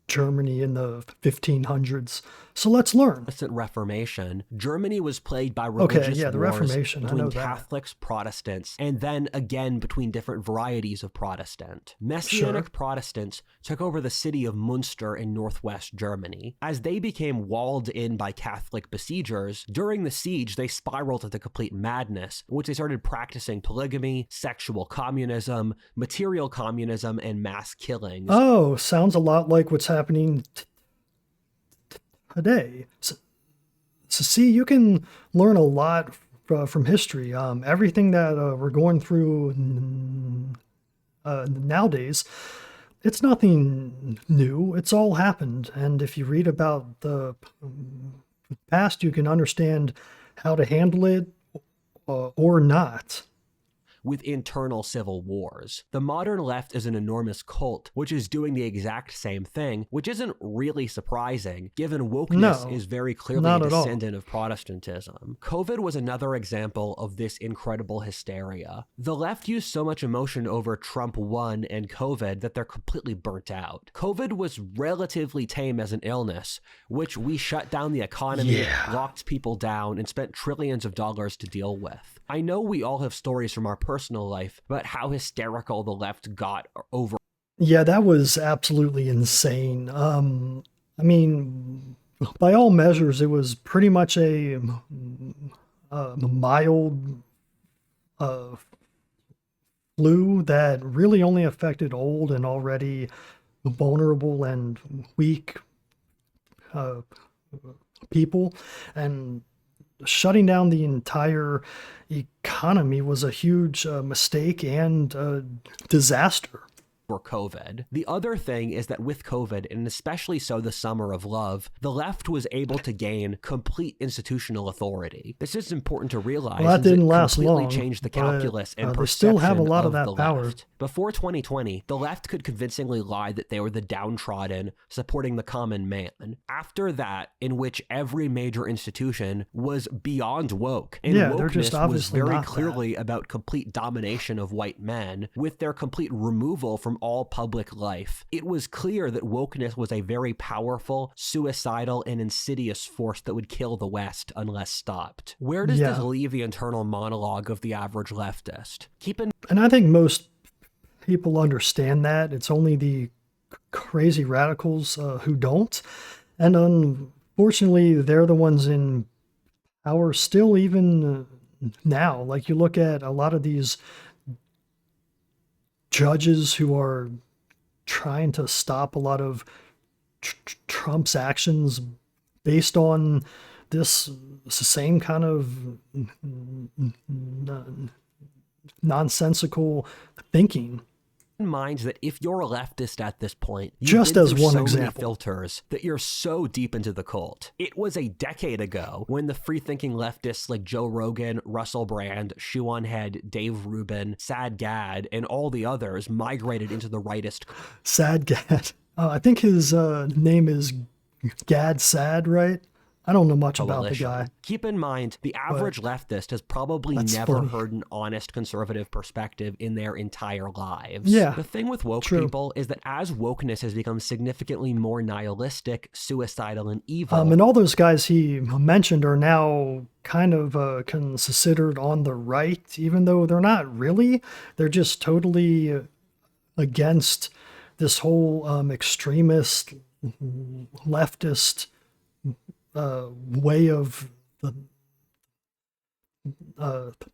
Germany in the 1500s. So let's learn. Reformation, Germany was plagued by religious the wars Reformation, between Catholics, Protestants, and then again between different varieties of Protestant. Messianic Protestants took over the city of Munster in northwest Germany. As they became walled in by Catholic besiegers, during the siege they spiraled into complete madness, in which they started practicing polygamy, sexual communism, material communism, and mass killings. Oh, sounds a lot like what's happening today. So see, you can learn a lot from history. Everything that we're going through nowadays, it's nothing new. It's all happened. And if you read about the past, you can understand how to handle it or not. With internal civil wars. The modern left is an enormous cult, which is doing the exact same thing, which isn't really surprising, given wokeness is very clearly a descendant of Protestantism. COVID was another example of this incredible hysteria. The left used so much emotion over Trump 1 and COVID that they're completely burnt out. COVID was relatively tame as an illness, which we shut down the economy, locked people down, and spent trillions of dollars to deal with. I know we all have stories from our personal life about how hysterical the left got over. Yeah, that was absolutely insane. I mean, by all measures, it was pretty much a mild flu that really only affected old and already vulnerable and weak people. And shutting down the entire economy was a huge mistake and disaster. For COVID. The other thing is that with COVID, and especially so the summer of love, the left was able to gain complete institutional authority. This is important to realize. Well, that didn't last long. Changed the calculus and they perception still have a lot of that the power. Left. Before 2020, the left could convincingly lie that they were the downtrodden, supporting the common man. After that, in which every major institution was beyond woke, and wokeness was very clearly about complete domination of white men, with their complete removal from all public life. It was clear that wokeness was a very powerful, suicidal, and insidious force that would kill the West unless stopped. Where does this leave the internal monologue of the average leftist? And I think most people understand that. It's only the crazy radicals who don't. And unfortunately, they're the ones in power still even now. Like you look at a lot of these judges who are trying to stop a lot of Trump's actions based on this same kind of nonsensical thinking. In mind that if you're a leftist at this point, just as one example, many filters that you're so deep into the cult. It was a decade ago when the free-thinking leftists like Joe Rogan, Russell Brand, Shoe on Head, Dave Rubin, Sad Gad, and all the others migrated into the rightist. Sad Gad. I think his name is Gad Sad, right? I don't know much about the guy. Keep in mind, the average leftist has probably never heard an honest conservative perspective in their entire lives. Yeah, the thing with woke people is that as wokeness has become significantly more nihilistic, suicidal, and evil. And all those guys he mentioned are now kind of considered on the right, even though they're not really. They're just totally against this whole extremist leftist way of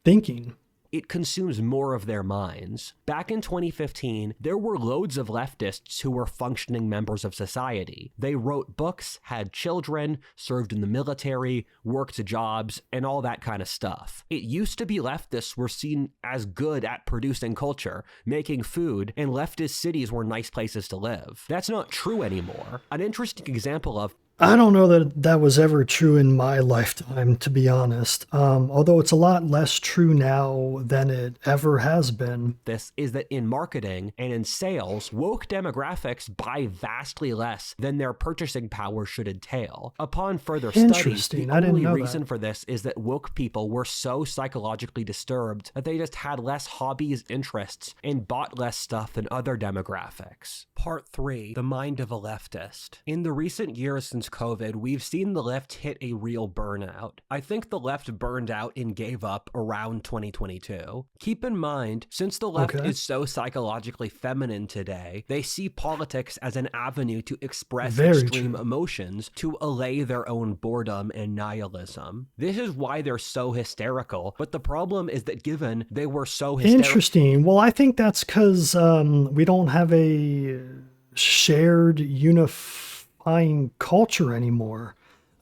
thinking. It consumes more of their minds. Back in 2015, there were loads of leftists who were functioning members of society. They wrote books, had children, served in the military, worked jobs, and all that kind of stuff. It used to be leftists were seen as good at producing culture, making food, and leftist cities were nice places to live. That's not true anymore. An interesting example of I don't know that that was ever true in my lifetime, to be honest. Although it's a lot less true now than it ever has been. This is that in marketing and in sales, woke demographics buy vastly less than their purchasing power should entail. Upon further study, the only reason for this is that woke people were so psychologically disturbed that they just had less hobbies, interests, and bought less stuff than other demographics. Part 3. The Mind of a Leftist. In the recent years since COVID, we've seen the left hit a real burnout. I think the left burned out and gave up around 2022. Keep in mind, since the left is so psychologically feminine today, they see politics as an avenue to express extreme emotions, to allay their own boredom and nihilism. This is why they're so hysterical, but the problem is that given they were so hysterical... Interesting. Well, I think that's because we don't have a shared unifying culture anymore.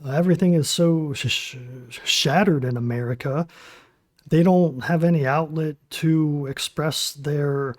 Everything is so shattered in America. They don't have any outlet to express their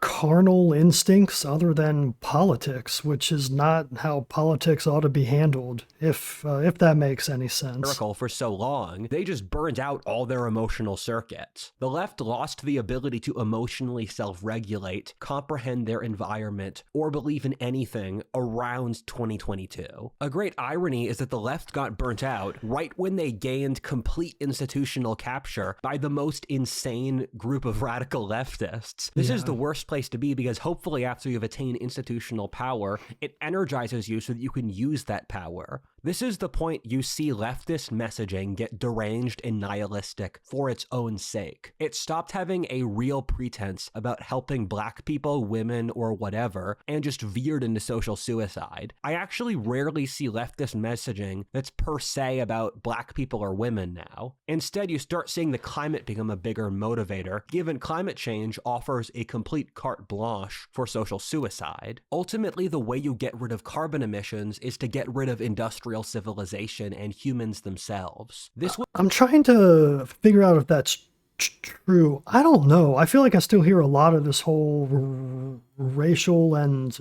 carnal instincts other than politics, which is not how politics ought to be handled, if that makes any sense. For so long, they just burned out all their emotional circuits. The left lost the ability to emotionally self-regulate, comprehend their environment, or believe in anything around 2022. A great irony is that the left got burnt out right when they gained complete institutional capture by the most insane group of radical leftists. This is the worst place to be, because hopefully after you've attained institutional power, it energizes you so that you can use that power. This is the point you see leftist messaging get deranged and nihilistic for its own sake. It stopped having a real pretense about helping black people, women, or whatever, and just veered into social suicide. I actually rarely see leftist messaging that's per se about black people or women now. Instead, you start seeing the climate become a bigger motivator, given climate change offers a complete carte blanche for social suicide. Ultimately, the way you get rid of carbon emissions is to get rid of industrial civilization and humans themselves. I'm trying to figure out if that's true. I don't know. I feel like I still hear a lot of this whole racial and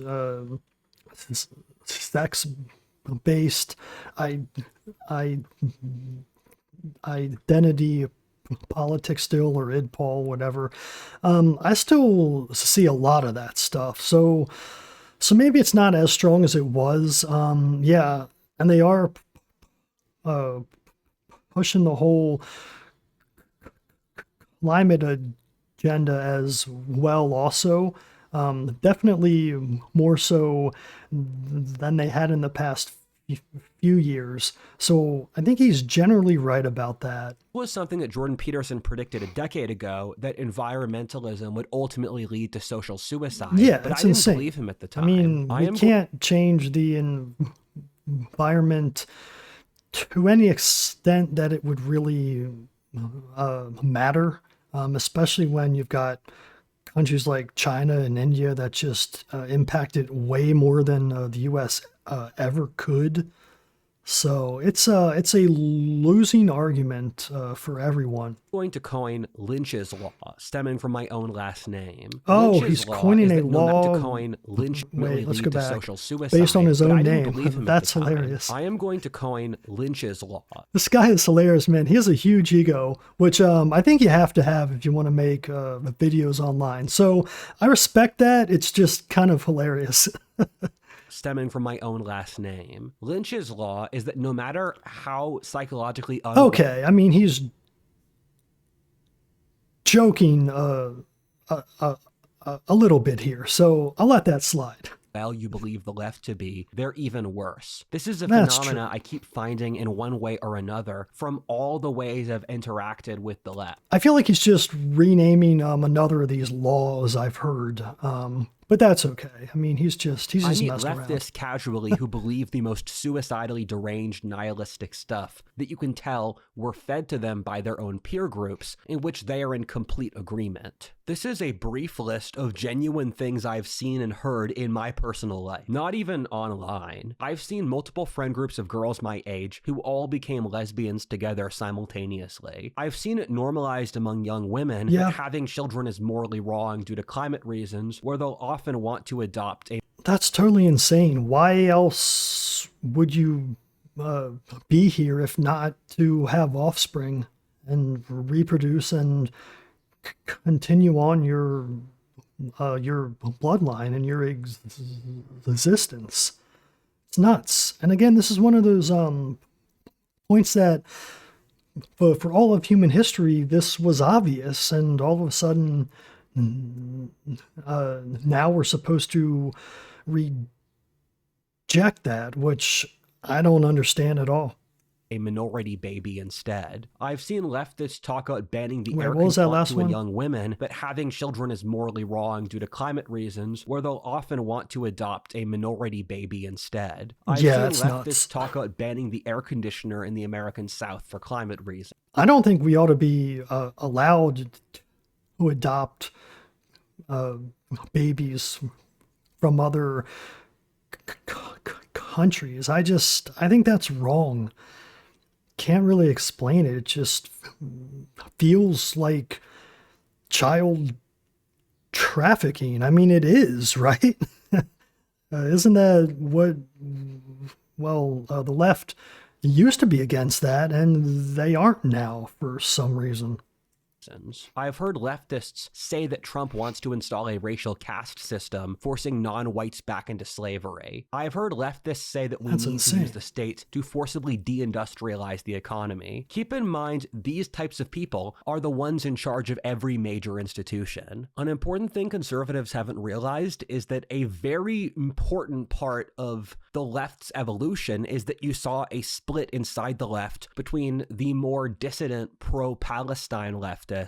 sex-based identity politics still, or idpol, whatever. I still see a lot of that stuff. So maybe it's not as strong as it was. Yeah. And they are pushing the whole climate agenda as well also. Definitely more so than they had in the past few years. So I think he's generally right about that. Was something that Jordan Peterson predicted a decade ago, that environmentalism would ultimately lead to social suicide. Yeah, but it's I didn't insane. believe him at the time. I mean, we can't change the environment to any extent that it would really matter, especially when you've got countries like China and India that just impact it way more than the U.S. Ever could. So it's a losing argument for everyone. Going to coin Lynch's law, stemming from my own last name. Oh, Lynch's he's coining a law. To coin Lynch Wait, let's go back. Social suicide, based on his own name. That's hilarious. I am going to coin Lynch's law. This guy is hilarious, man. He has a huge ego, which I think you have to have if you want to make videos online. So I respect that. It's just kind of hilarious. Stemming from my own last name. Lynch's law is that no matter how psychologically okay, I mean, he's joking a little bit here, so I'll let that slide. Well, you believe the left to be, they're even worse. This is a phenomena I keep finding in one way or another from all the ways I've interacted with the left. I feel like he's just renaming another of these laws I've heard. But that's okay. I mean, he's just messing around. Leftists casually who believe the most suicidally deranged nihilistic stuff that you can tell were fed to them by their own peer groups, in which they are in complete agreement. This is a brief list of genuine things I've seen and heard in my personal life, not even online. I've seen multiple friend groups of girls my age who all became lesbians together simultaneously. I've seen it normalized among young women that having children is morally wrong due to climate reasons, where they'll often want to adopt a... That's totally insane. Why else would you be here if not to have offspring and reproduce and continue on your bloodline and your existence? It's nuts. And again, this is one of those points that for all of human history, this was obvious, and all of a sudden now we're supposed to reject that, which I don't understand at all. A minority baby instead. I've seen leftists talk about banning the air what to young women, but having children is morally wrong due to climate reasons, where they'll often want to adopt a minority baby instead. I've seen leftists talk about banning the air conditioner in the American South for climate reasons. I don't think we ought to be allowed to adopt babies from other countries. I think that's wrong. Can't really explain it. It just feels like child trafficking. I mean, it is, right? Isn't that what, the left used to be against that, and they aren't now for some reason. I've heard leftists say that Trump wants to install a racial caste system, forcing non-whites back into slavery. I've heard leftists say that we need to use the state to forcibly deindustrialize the economy. Keep in mind, these types of people are the ones in charge of every major institution. An important thing conservatives haven't realized is that a very important part of the left's evolution is that you saw a split inside the left between the more dissident pro-Palestine leftists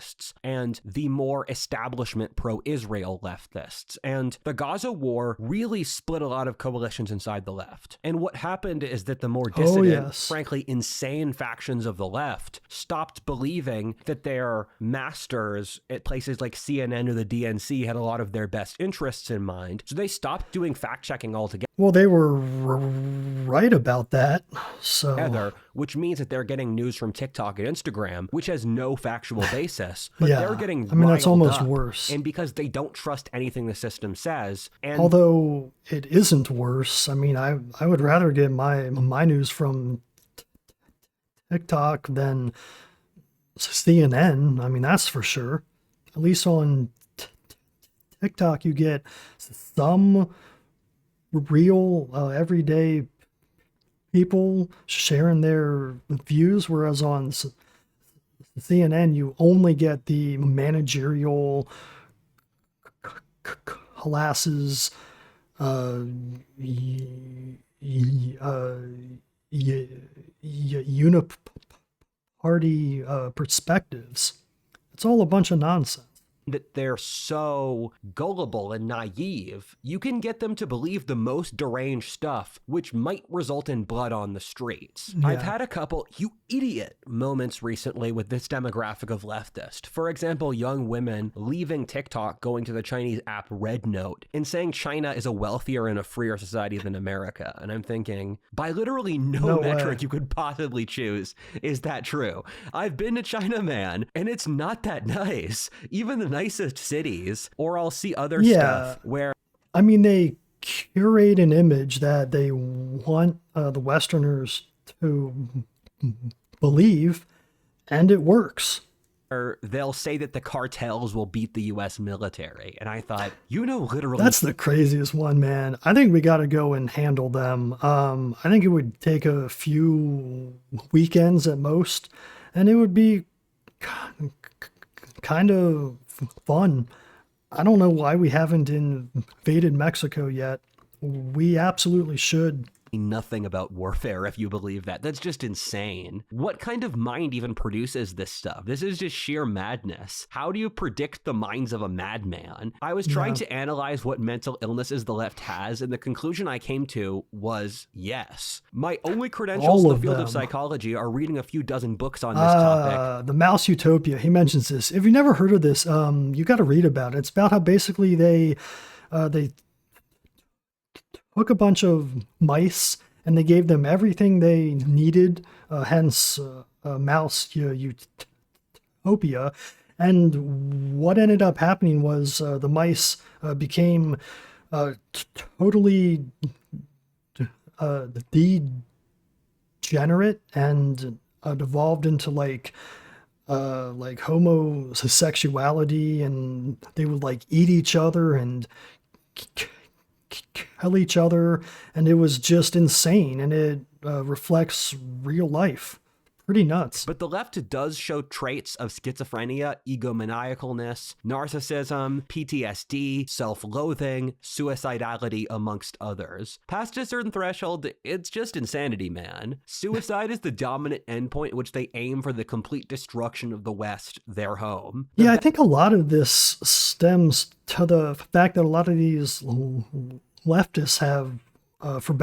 and the more establishment pro-Israel leftists. And the Gaza war really split a lot of coalitions inside the left. And what happened is that the more dissident, frankly, insane factions of the left stopped believing that their masters at places like CNN or the DNC had a lot of their best interests in mind. So they stopped doing fact-checking altogether. Well, they were right about that. So, which means that they're getting news from TikTok and Instagram, which has no factual basis. But they're getting that's almost worse. And because they don't trust anything the system says. And although it isn't worse, I mean, I would rather get my news from TikTok than CNN. I mean, that's for sure. At least on TikTok, you get some real everyday people sharing their views, whereas on CNN you only get the managerial classes, uniparty perspectives. It's all a bunch of nonsense. That they're so gullible and naive, you can get them to believe the most deranged stuff, which might result in blood on the streets. Yeah. I've had a couple "you idiot" moments recently with this demographic of leftist. For example, young women leaving TikTok, going to the Chinese app Red Note, and saying China is a wealthier and a freer society than America. And I'm thinking, by literally no metric you could possibly choose, is that true? I've been to China, man, and it's not that nice. Even the nicest cities, or I'll see other stuff where... I mean, they curate an image that they want the Westerners to believe, and it works. Or they'll say that the cartels will beat the U.S. military. And I thought, literally... That's the craziest one, man. I think we got to go and handle them. I think it would take a few weekends at most, and it would be kind of fun. I don't know why we haven't invaded Mexico yet. We absolutely should. Nothing about warfare, if you believe that. That's just insane. What kind of mind even produces this stuff? This is just sheer madness. How do you predict the minds of a madman? I was trying to analyze what mental illnesses the left has, and the conclusion I came to was yes. My only credentials in the field of psychology are reading a few dozen books on this topic. The Mouse Utopia, he mentions this. If you've never heard of this, you got to read about it. It's about how basically they took a bunch of mice and they gave them everything they needed, hence Mouse Utopia. And what ended up happening was the mice became totally degenerate and devolved into like homosexuality, and they would like eat each other and kill each other, and it was just insane, and it reflects real life pretty nuts. But the left does show traits of schizophrenia, egomaniacalness, narcissism, PTSD, self-loathing, suicidality, amongst others. Past a certain threshold, it's just insanity, man. Suicide is the dominant endpoint at which they aim for the complete destruction of the West, their home. Yeah, I think a lot of this stems to the fact that a lot of these leftists have, for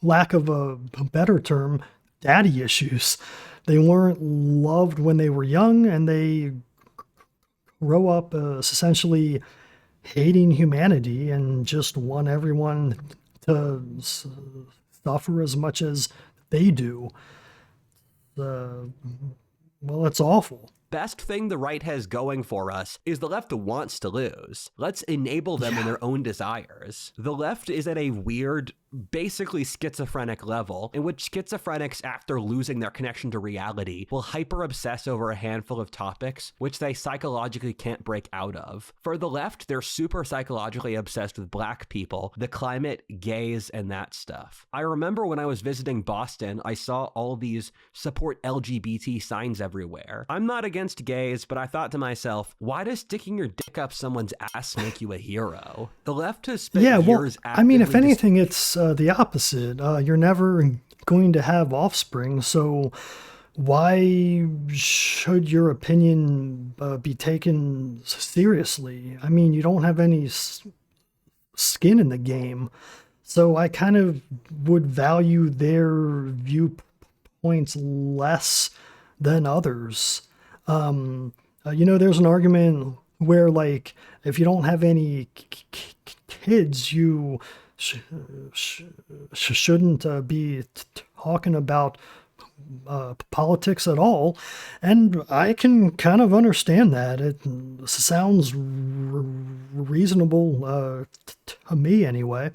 lack of a better term, daddy issues. They weren't loved when they were young, and they grow up essentially hating humanity and just want everyone to suffer as much as they do. Well, it's awful. Best thing the right has going for us is the left wants to lose. Let's enable them in their own desires. The left is at a weird, basically schizophrenic level in which schizophrenics, after losing their connection to reality, will hyper-obsess over a handful of topics which they psychologically can't break out of. For the left, they're super psychologically obsessed with black people, the climate, gays, and that stuff. I remember when I was visiting Boston, I saw all these support LGBT signs everywhere. I'm not against gays, but I thought to myself, why does sticking your dick up someone's ass make you a hero? The left has spent years I mean, if anything, it's the opposite. You're never going to have offspring, so why should your opinion be taken seriously? I mean, you don't have any skin in the game, so I kind of would value their viewpoints less than others. There's an argument where, like, if you don't have any kids, you shouldn't be talking about politics at all. And I can kind of understand that. It sounds reasonable to me anyway.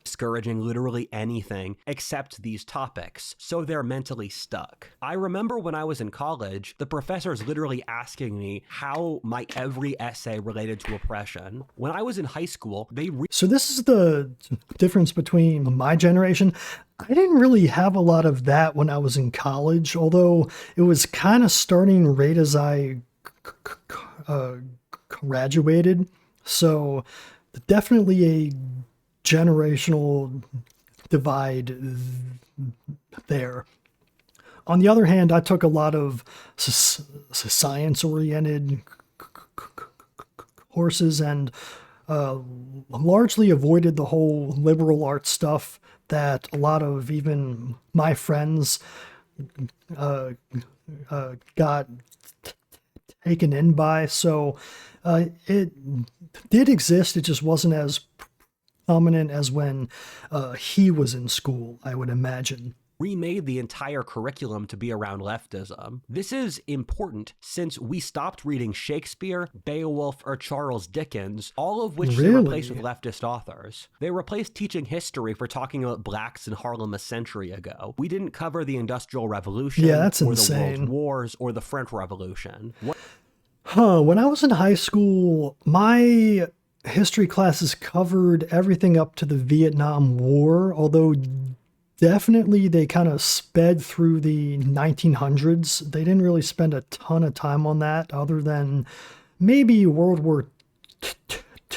Discouraging literally anything except these topics, so they're mentally stuck. I remember when I was in college, the professors literally asking me how my every essay related to oppression. When I was in high school, So this is the difference between my generation. I didn't really have a lot of that when I was in college, although it was kind of starting right as I graduated. So definitely a generational divide there. On the other hand, I took a lot of science-oriented courses and largely avoided the whole liberal arts stuff that a lot of even my friends got taken in by. So it did exist. It just wasn't as prominent as when he was in school, I would imagine. Remade the entire curriculum to be around leftism. This is important since we stopped reading Shakespeare, Beowulf, or Charles Dickens, all of which they replaced with leftist authors. They replaced teaching history for talking about blacks in Harlem a century ago. We didn't cover the Industrial Revolution, that's or insane. the World Wars, or the French Revolution. When I was in high school, my history classes covered everything up to the Vietnam War, although definitely they kind of sped through the 1900s. They didn't really spend a ton of time on that other than maybe World War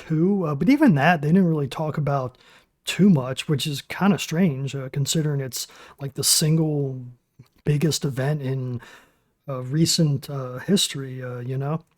II. But even that, they didn't really talk about too much, which is kind of strange considering it's like the single biggest event in recent history,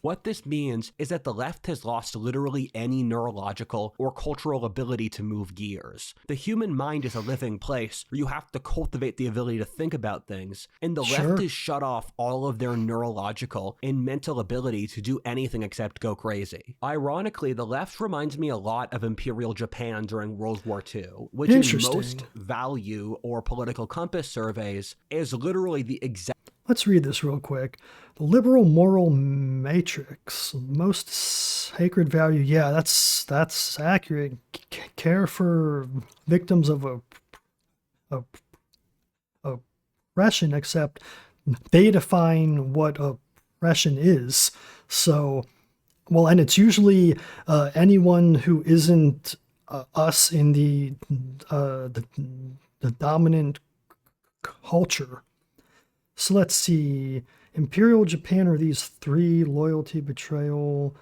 What this means is that the left has lost literally any neurological or cultural ability to move gears. The human mind is a living place where you have to cultivate the ability to think about things, and the left has shut off all of their neurological and mental ability to do anything except go crazy. Ironically, the left reminds me a lot of Imperial Japan during World War II, which in most value or political compass surveys is literally the exact... Let's read this real quick. The liberal moral matrix, most sacred value. Yeah, that's accurate. Care for victims of oppression, except they define what oppression is. So, well, and it's usually anyone who isn't us in the dominant culture. So let's see. Imperial Japan are these three: loyalty, betrayal,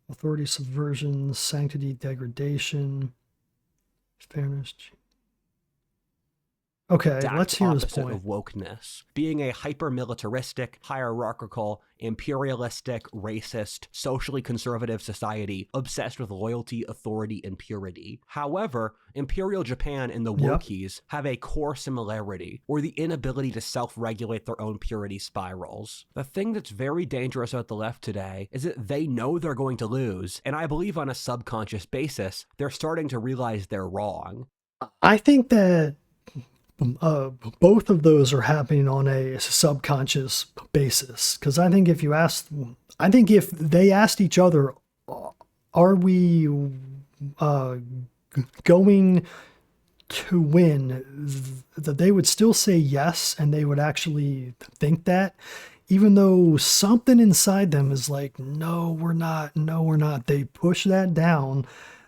authority, subversion, sanctity, degradation, fairness. Okay, let's hear his point. Of wokeness, being a hyper-militaristic, hierarchical, imperialistic, racist, socially conservative society obsessed with loyalty, authority, and purity. However, Imperial Japan and the wokies have a core similarity, or the inability to self-regulate their own purity spirals. The thing that's very dangerous about the left today is that they know they're going to lose, and I believe on a subconscious basis, they're starting to realize they're wrong. I think that both of those are happening on a subconscious basis, because I think if they asked each other, are we going to win, that they would still say yes, and they would actually think that, even though something inside them is like, no, we're not. They push that down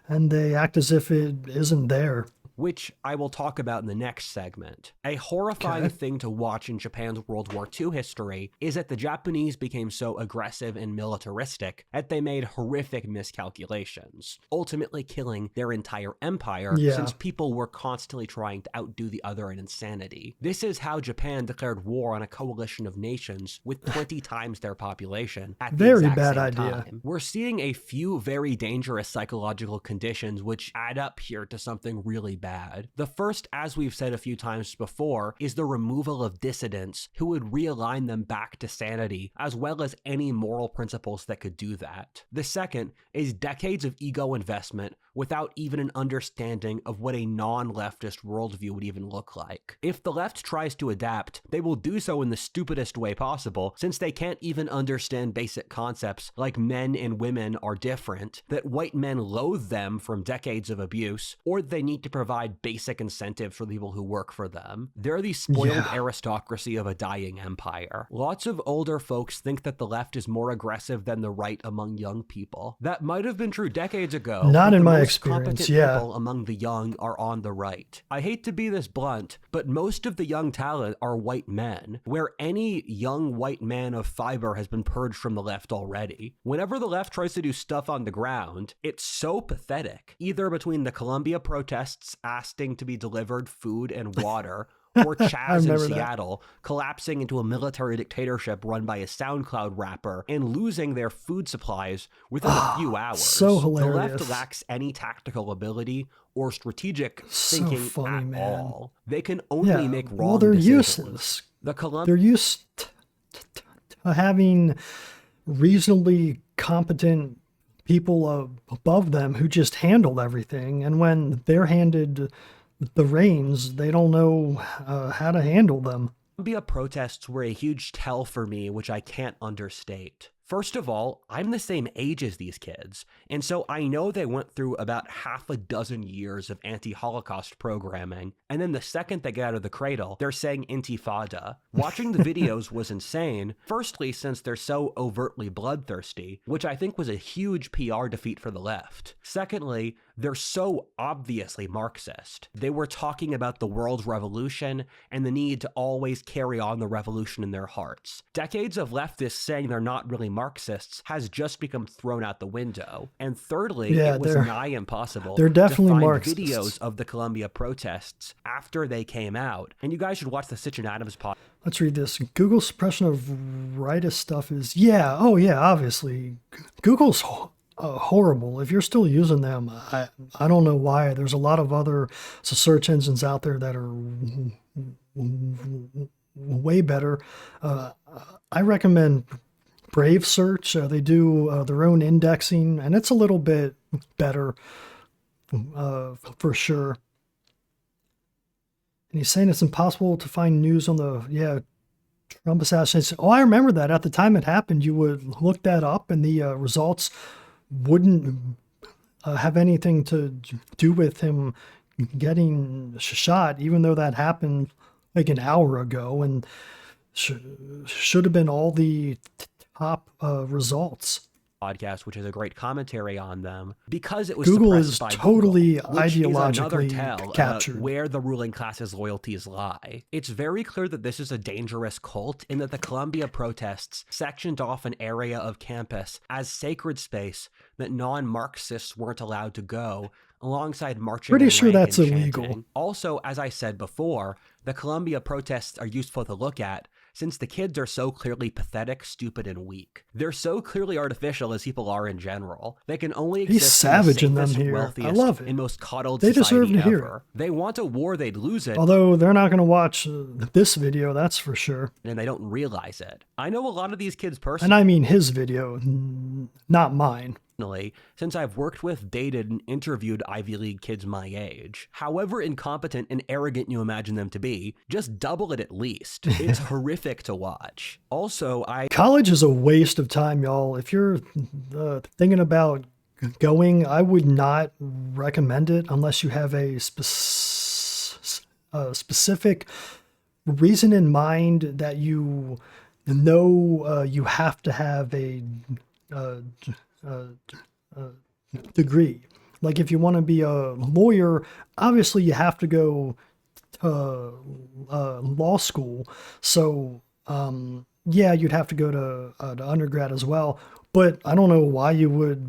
and they act as if it isn't there. Which I will talk about in the next segment. A horrifying thing to watch in Japan's World War II history is that the Japanese became so aggressive and militaristic that they made horrific miscalculations, ultimately killing their entire empire since people were constantly trying to outdo the other in insanity. This is how Japan declared war on a coalition of nations with 20 times their population at the exact same time. We're seeing a few very dangerous psychological conditions which add up here to something really bad. The first, as we've said a few times before, is the removal of dissidents who would realign them back to sanity, as well as any moral principles that could do that. The second is decades of ego investment without even an understanding of what a non-leftist worldview would even look like. If the left tries to adapt, they will do so in the stupidest way possible, since they can't even understand basic concepts like men and women are different, that white men loathe them from decades of abuse, or they need to provide basic incentives for people who work for them. They're the spoiled aristocracy of a dying empire. Lots of older folks think that the left is more aggressive than the right among young people. That might have been true decades ago. Not in my experience, people among the young are on the right. I hate to be this blunt, but most of the young talent are white men, where any young white man of fiber has been purged from the left already. Whenever the left tries to do stuff on the ground, it's so pathetic. Either between the Columbia protests asking to be delivered food and water, or Chaz in Seattle collapsing into a military dictatorship run by a SoundCloud rapper and losing their food supplies within a few hours. So hilarious. The left lacks any tactical ability or strategic thinking at all. They can only make wrong they're decisions. useless. They're used to having reasonably competent people above them who just handle everything, and when they're handed the reins, they don't know how to handle them. Columbia protests were a huge tell for me, which I can't understate. First of all, I'm the same age as these kids, and so I know they went through about half a dozen years of anti-Holocaust programming, and then the second they get out of the cradle, they're saying intifada. Watching the videos was insane, firstly since they're so overtly bloodthirsty, which I think was a huge PR defeat for the left. Secondly, they're so obviously Marxist. They were talking about the world revolution and the need to always carry on the revolution in their hearts. Decades of leftists saying they're not really Marxists has just become thrown out the window. And thirdly, it was nigh impossible to find Marxists. Videos of the Columbia protests after they came out. And you guys should watch the Sitch and Adams podcast. Let's read this. Google's suppression of rightist stuff is, obviously. Google's horrible. If you're still using them, I don't know why. There's a lot of other search engines out there that are way better. I recommend Brave Search. They do their own indexing, and it's a little bit better for sure. And he's saying it's impossible to find news on the Trump assassination. Oh, I remember that. At the time it happened, you would look that up, and the results wouldn't have anything to do with him getting shot, even though that happened like an hour ago, and should have been all the top results. podcast, which is a great commentary on them, because it was Google suppressed is by totally Google, which ideologically is another tell captured. Where the ruling class's loyalties lie. It's very clear that this is a dangerous cult in that the Columbia protests sectioned off an area of campus as sacred space that non-Marxists weren't allowed to go, alongside marching. Pretty sure that's chanting. illegal. Also, as I said before, the Columbia protests are useful to look at since the kids are so clearly pathetic, stupid, and weak. They're so clearly artificial as people are in general. They can only exist. He's savage in them here. Wealthiest, I love it. And most coddled they deserve to ever. hear it. They want a war, they'd lose it. Although they're not going to watch this video, that's for sure. And they don't realize it. I know a lot of these kids personally. And I mean his video, not mine. Since I've worked with, dated, and interviewed Ivy League kids my age. However incompetent and arrogant you imagine them to be, just double it at least. It's horrific to watch. Also, college is a waste of time, y'all. If you're thinking about going, I would not recommend it unless you have a specific reason in mind that you know you have to have a degree. Like if you want to be a lawyer, obviously you have to go to law school. So yeah, you'd have to go to undergrad as well. But I don't know why you would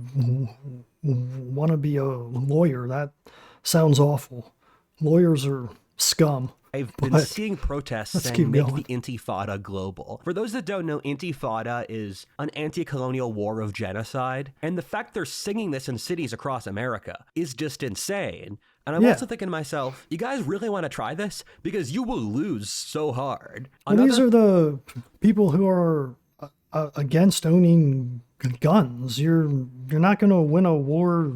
want to be a lawyer. That sounds awful. Lawyers are scum. I've been seeing protests saying make the Intifada global. For those that don't know, Intifada is an anti-colonial war of genocide. And the fact they're singing this in cities across America is just insane. And I'm also thinking to myself, you guys really want to try this? Because you will lose so hard. Well, these are the people who are against owning guns. You're not going to win a war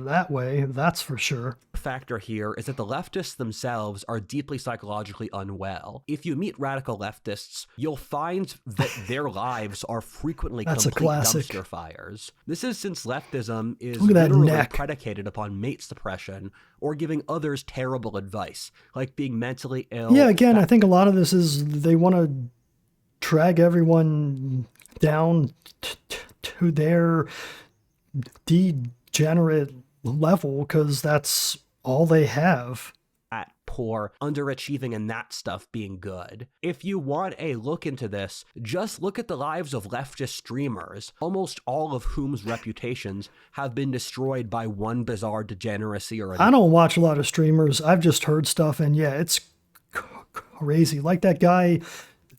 that way, that's for sure. Factor here is that the leftists themselves are deeply psychologically unwell. If you meet radical leftists, you'll find that their lives are frequently complete dumpster fires. This is since leftism is literally predicated upon mate suppression or giving others terrible advice, like being mentally ill. Yeah, again, I think a lot of this is they want to drag everyone down to their degenerate level because that's all they have. At poor, underachieving, and that stuff being good. If you want a look into this, just look at the lives of leftist streamers, almost all of whom's reputations have been destroyed by one bizarre degeneracy or another. I don't watch a lot of streamers. I've just heard stuff, and yeah, it's crazy. Like that guy,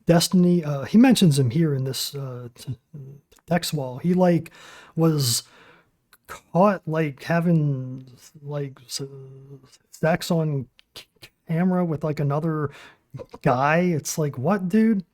Destiny, he mentions him here in this text wall. He was caught having sex on camera with another guy. It's what, dude?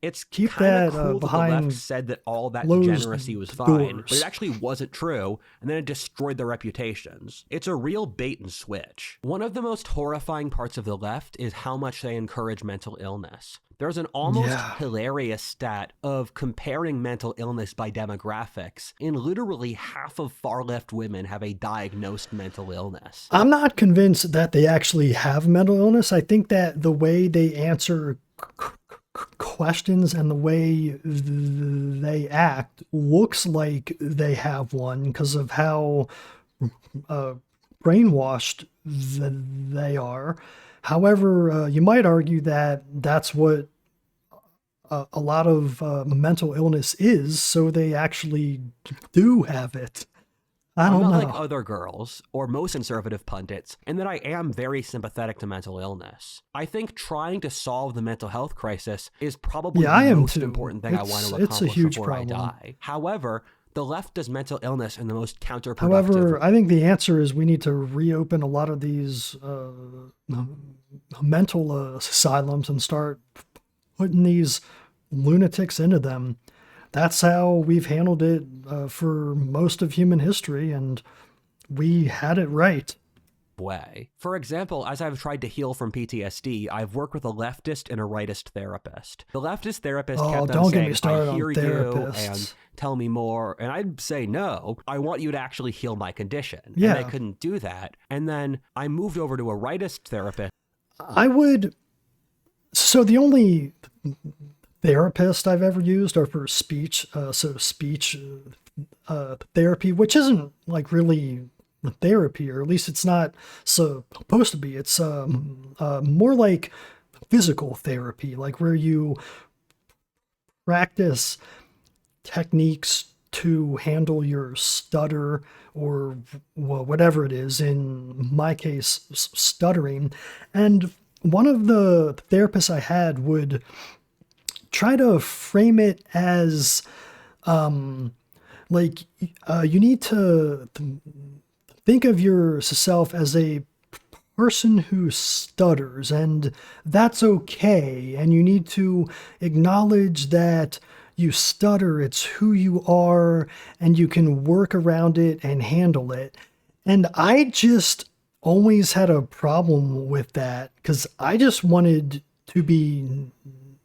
It's keep that cool behind. The left said that all that degeneracy was fine, but it actually wasn't true, and then it destroyed their reputations. It's a real bait and switch. One of the most horrifying parts of the left is how much they encourage mental illness. There's an almost hilarious stat of comparing mental illness by demographics, and literally half of far-left women have a diagnosed mental illness. I'm not convinced that they actually have mental illness. I think that the way they answer questions and the way they act looks like they have one because of how brainwashed they are. However, you might argue that that's what a lot of mental illness is, so they actually do have it. I don't know. I'm not like other girls, or most conservative pundits, in that I am very sympathetic to mental illness. I think trying to solve the mental health crisis is probably the most important thing I want to accomplish before I die. However, the left does mental illness in the most counterproductive. However, I think the answer is we need to reopen a lot of these mental asylums and start putting these lunatics into them. That's how we've handled it for most of human history, and we had it right. Way. For example, as I've tried to heal from PTSD, I've worked with a leftist and a rightist therapist. The leftist therapist kept on saying, I hear you, and tell me more. And I'd say, no, I want you to actually heal my condition. Yeah. And I couldn't do that. And then I moved over to a rightist therapist. So the only therapist I've ever used are for speech, speech therapy, which isn't like really therapy, or at least it's not supposed to be. It's more like physical therapy, like where you practice techniques to handle your stutter, or whatever it is, in my case, stuttering. And one of the therapists I had would try to frame it as like you need to think of yourself as a person who stutters, and that's okay. And you need to acknowledge that you stutter, it's who you are, and you can work around it and handle it. And I just always had a problem with that, because I just wanted to be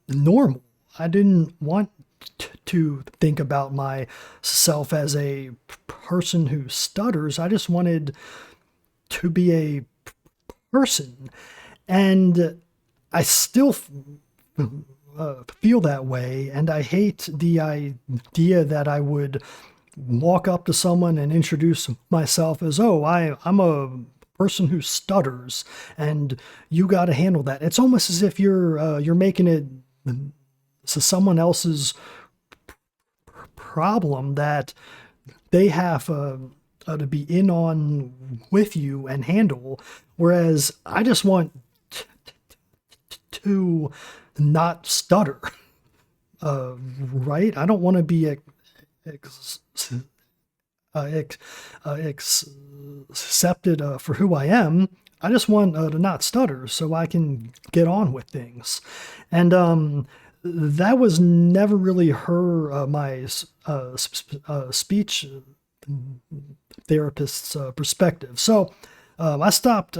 normal. I didn't want to think about myself as a person who stutters. I just wanted to be a person. And I still feel that way. And I hate the idea that I would walk up to someone and introduce myself as, oh, I'm a person who stutters, and you got to handle that. It's almost as if you're making it so someone else's problem that they have to be in on with you and handle. Whereas I just want to not stutter, right? I don't want to be accepted for who I am. I just want to not stutter so I can get on with things. And that was never really my speech therapist's perspective. So I stopped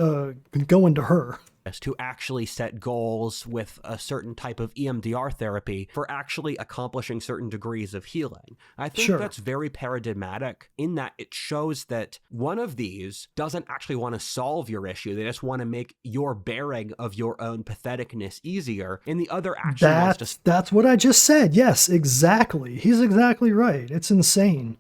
going to her. To actually set goals with a certain type of EMDR therapy for actually accomplishing certain degrees of healing. I think that's very paradigmatic in that it shows that one of these doesn't actually want to solve your issue. They just want to make your bearing of your own patheticness easier. And the other actually wants to... That's what I just said. Yes, exactly. He's exactly right. It's insane.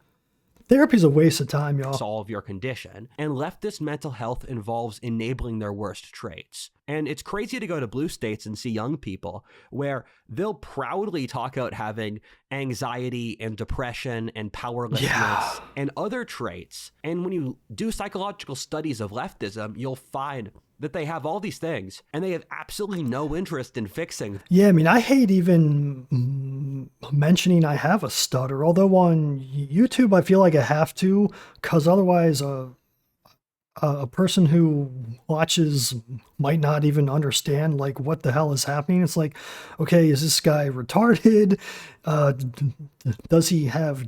Therapy's a waste of time, y'all. Solve your condition. And leftist mental health involves enabling their worst traits. And it's crazy to go to blue states and see young people where they'll proudly talk about having anxiety and depression and powerlessness and other traits. And when you do psychological studies of leftism, you'll find that they have all these things and they have absolutely no interest in fixing. Yeah, I mean, I hate even mentioning I have a stutter, although on YouTube I feel like I have to, because otherwise a person who watches might not even understand like what the hell is happening. It's like, okay, is this guy retarded? Does he have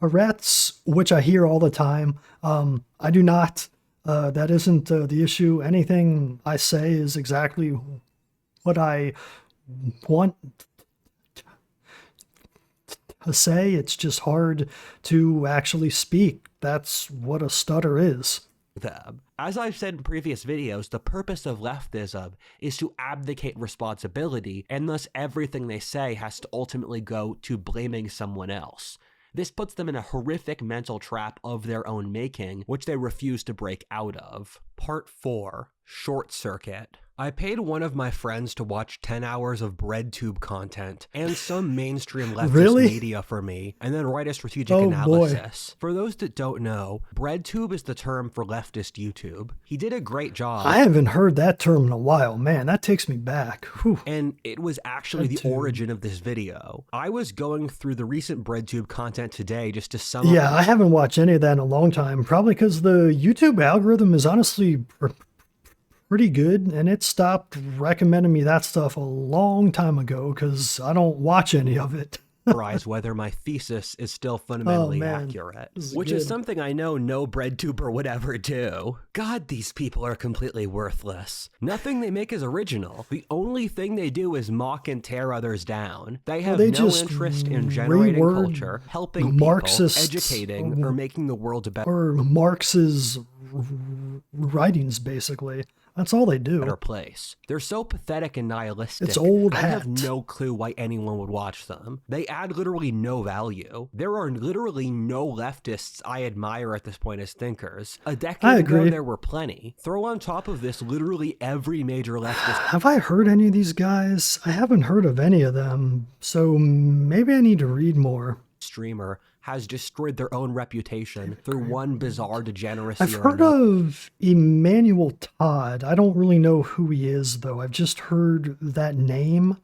Tourette's? Which I hear all the time. I do not. That isn't the issue. Anything I say is exactly what I want to say. It's just hard to actually speak. That's what a stutter is. As I've said in previous videos, the purpose of leftism is to abdicate responsibility, and thus everything they say has to ultimately go to blaming someone else. This puts them in a horrific mental trap of their own making, which they refuse to break out of. Part 4. Short Circuit. I paid one of my friends to watch 10 hours of BreadTube content and some mainstream leftist media for me, and then write a strategic analysis. For those that don't know, BreadTube is the term for leftist YouTube. He did a great job. I haven't heard that term in a while. Man, that takes me back. Whew. And it was actually the origin of this video. I was going through the recent BreadTube content today just to sum up. Yeah, I haven't watched any of that in a long time, probably because the YouTube algorithm is honestly pretty good, and it stopped recommending me that stuff a long time ago because I don't watch any of it. Whether my thesis is still fundamentally accurate, which is something I know no breadtuber would ever do. God, these people are completely worthless. Nothing they make is original. The only thing they do is mock and tear others down. They have no interest in generating culture, helping Marxist, people, educating, or making the world a better... Or Marx's writings, basically. That's all they do. Better place. They're so pathetic and nihilistic. It's old hat. I have no clue why anyone would watch them. They add literally no value. There are literally no leftists I admire at this point as thinkers. A decade ago, there were plenty. Throw on top of this literally every major leftist. Have I heard any of these guys? I haven't heard of any of them, so maybe I need to read more. Streamer has destroyed their own reputation through one bizarre degeneracy. I've heard of Emmanuel Todd. I don't really know who he is, though. I've just heard that name.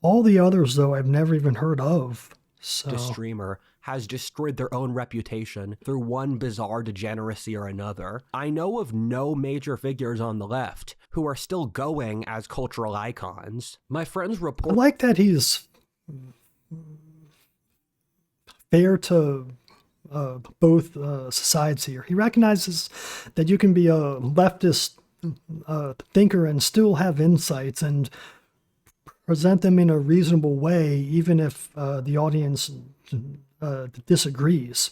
All the others, though, I've never even heard of. So. The streamer has destroyed their own reputation through one bizarre degeneracy or another. I know of no major figures on the left who are still going as cultural icons. My friends report— I like that he's fair to both sides here. He recognizes that you can be a leftist thinker and still have insights and present them in a reasonable way, even if the audience disagrees.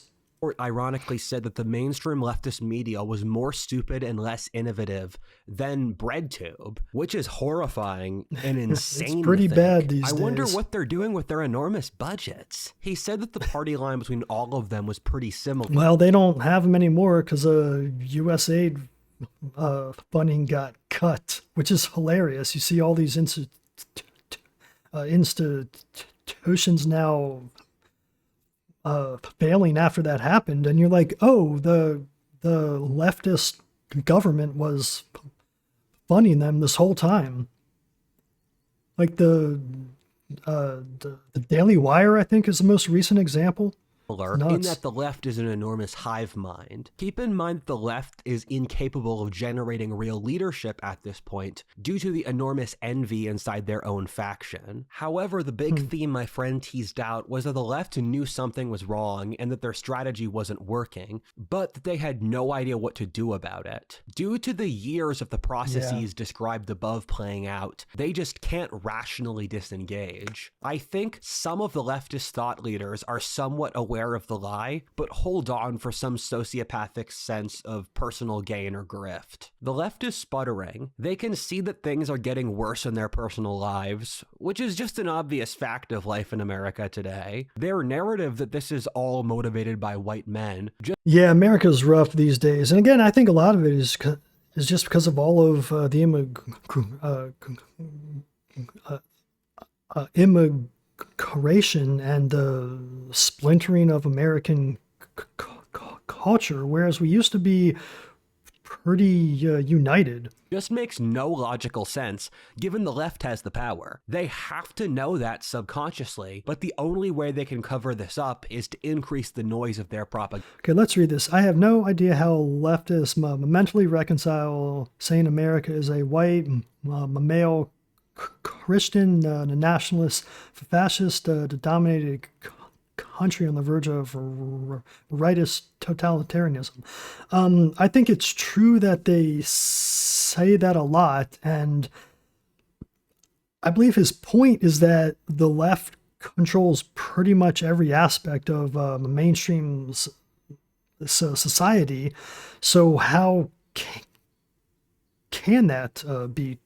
Ironically said that the mainstream leftist media was more stupid and less innovative than BreadTube, which is horrifying and insane. It's pretty bad these days. I wonder what they're doing with their enormous budgets. He said that the party line between all of them was pretty similar. Well, they don't have them anymore because USAID funding got cut, which is hilarious. You see all these institutions now failing after that happened, and you're like, oh, the leftist government was funding them this whole time. Like the Daily Wire, I think, is the most recent example. In that the left is an enormous hive mind. Keep in mind that the left is incapable of generating real leadership at this point due to the enormous envy inside their own faction. However, the big theme my friend teased out was that the left knew something was wrong and that their strategy wasn't working, but that they had no idea what to do about it. Due to the years of the processes described above playing out, they just can't rationally disengage. I think some of the leftist thought leaders are somewhat aware of the lie, but hold on for some sociopathic sense of personal gain or grift. The left is sputtering. They can see that things are getting worse in their personal lives, which is just an obvious fact of life in America today. Their narrative that this is all motivated by white men. Yeah, America's rough these days. And again, I think a lot of it is just because of all of the immigration and the splintering of American culture, whereas we used to be pretty united. Just makes no logical sense, given the left has the power. They have to know that subconsciously, but the only way they can cover this up is to increase the noise of their propaganda. Okay, let's read this. I have no idea how leftists mentally reconcile saying America is a white, male, Christian, nationalist, fascist, dominated country on the verge of rightist totalitarianism. I think it's true that they say that a lot, and I believe his point is that the left controls pretty much every aspect of mainstream society. So how can that be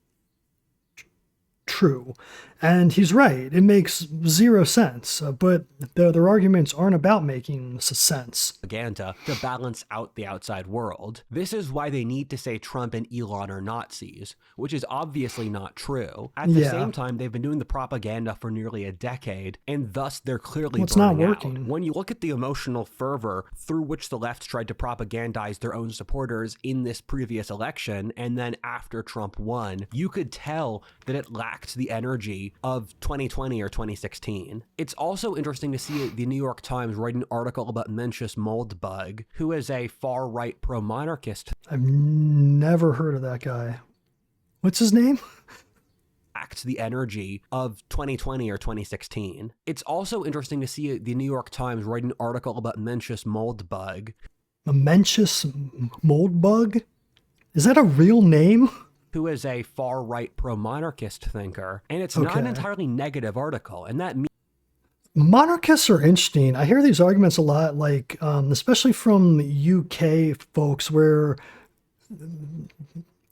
true? And he's right. It makes zero sense, but their arguments aren't about making sense. Propaganda to balance out the outside world. This is why they need to say Trump and Elon are Nazis, which is obviously not true. At the same time, they've been doing the propaganda for nearly a decade, and thus they're clearly it's not burning working. out. When you look at the emotional fervor through which the left tried to propagandize their own supporters in this previous election, and then after Trump won, you could tell that it lacked the energy of 2020 or 2016. It's also interesting to see the New York Times write an article about Mencius Moldbug, who is a far-right pro-monarchist. I've never heard of that guy. What's his name? Lacked the energy of 2020 or 2016. It's also interesting to see the New York Times write an article about Mencius Moldbug. A Mencius Moldbug? Is that a real name? Who is a far-right pro-monarchist thinker, and it's not an entirely negative article, and that means monarchists are interesting. I hear these arguments a lot, like especially from UK folks, where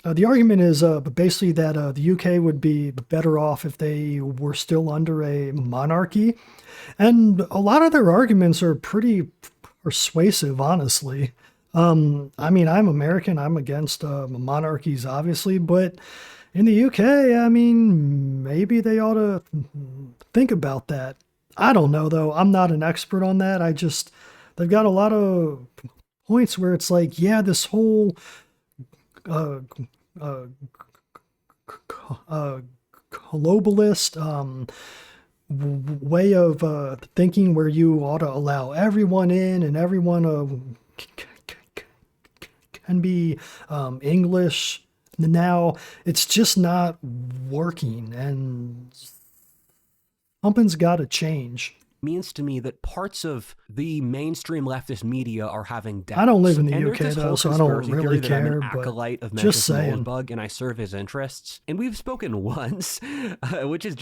The argument is basically that the UK would be better off if they were still under a monarchy. And a lot of their arguments are pretty persuasive, honestly. I mean, I'm American. I'm against monarchies, obviously. But in the UK, I mean, maybe they ought to think about that. I don't know, though. I'm not an expert on that. They've got a lot of points where it's like, yeah, this whole uh, uh, globalist way of thinking where you ought to allow everyone in and everyone can be English. Now it's just not working, and something's got to change. Means to me that parts of the mainstream leftist media are having doubts. I don't live in the UK though, so I don't really care. I'm an acolyte of just saying, Moldbug, and I serve his interests. And we've spoken once, which is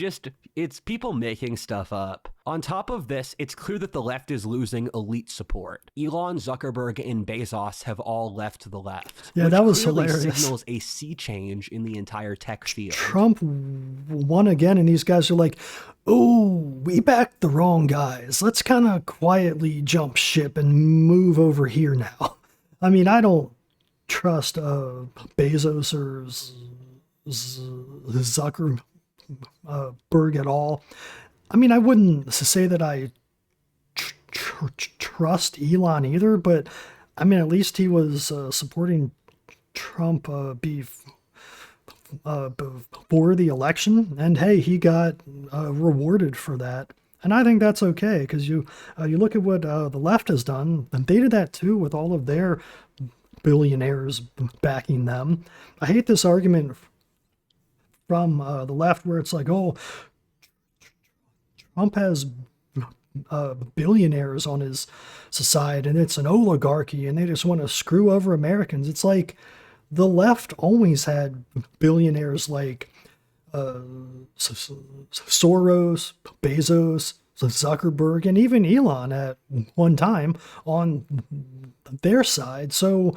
it's people making stuff up. On top of this, it's clear that the left is losing elite support. Elon, Zuckerberg, and Bezos have all left the left. Yeah, that was hilarious. Signals a sea change in the entire tech field. Trump won again, and these guys are like, "Oh, we backed the wrong guys. Let's kind of quietly jump ship and move over here now." I mean, I don't trust Bezos or Zuckerberg at all. I mean, I wouldn't say that I trust Elon either, but I mean, at least he was supporting Trump before the election, and hey, he got rewarded for that. And I think that's okay, because you look at what the left has done, and they did that too with all of their billionaires backing them. I hate this argument from the left where it's like, oh, Trump has billionaires on his side, and it's an oligarchy, and they just want to screw over Americans. It's like the left always had billionaires like Soros, Bezos, Zuckerberg, and even Elon at one time on their side. So